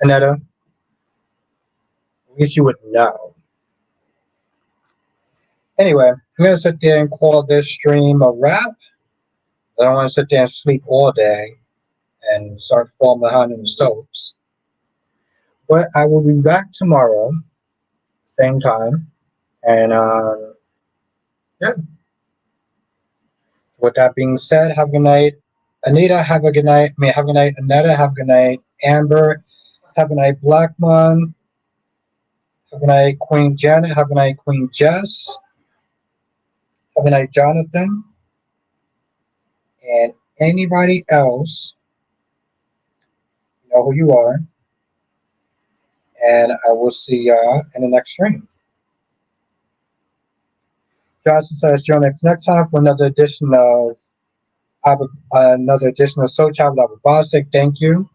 Aneta, at least you would know. Anyway, I'm gonna sit there and call this stream a wrap. I don't want to sit there and sleep all day and start falling behind in the soaps. But I will be back tomorrow, same time. And yeah, with that being said, have a good night. Anita, have a good night. I mean, have a good night. Aneta, have a good night. Amber, have a night. Blackmon, have a night. Queen Janet, have a night. Queen Jess, have a night. Jonathan, and anybody else, you know who you are. And I will see y'all in the next stream. Johnson says, join us next time for another edition of Soul Child with Bostic. Thank you.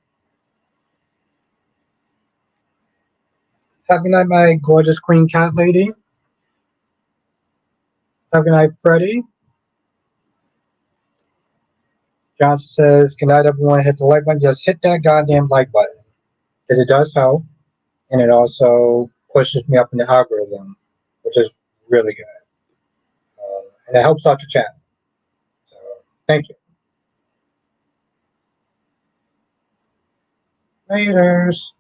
Have a good night, my gorgeous queen cat lady. Have a good night, Freddie. Johnson says, good night, everyone. Hit the like button. Just hit that goddamn like button because it does help. And it also pushes me up in the algorithm, which is really good. And it helps out the channel. So, thank you. Laters.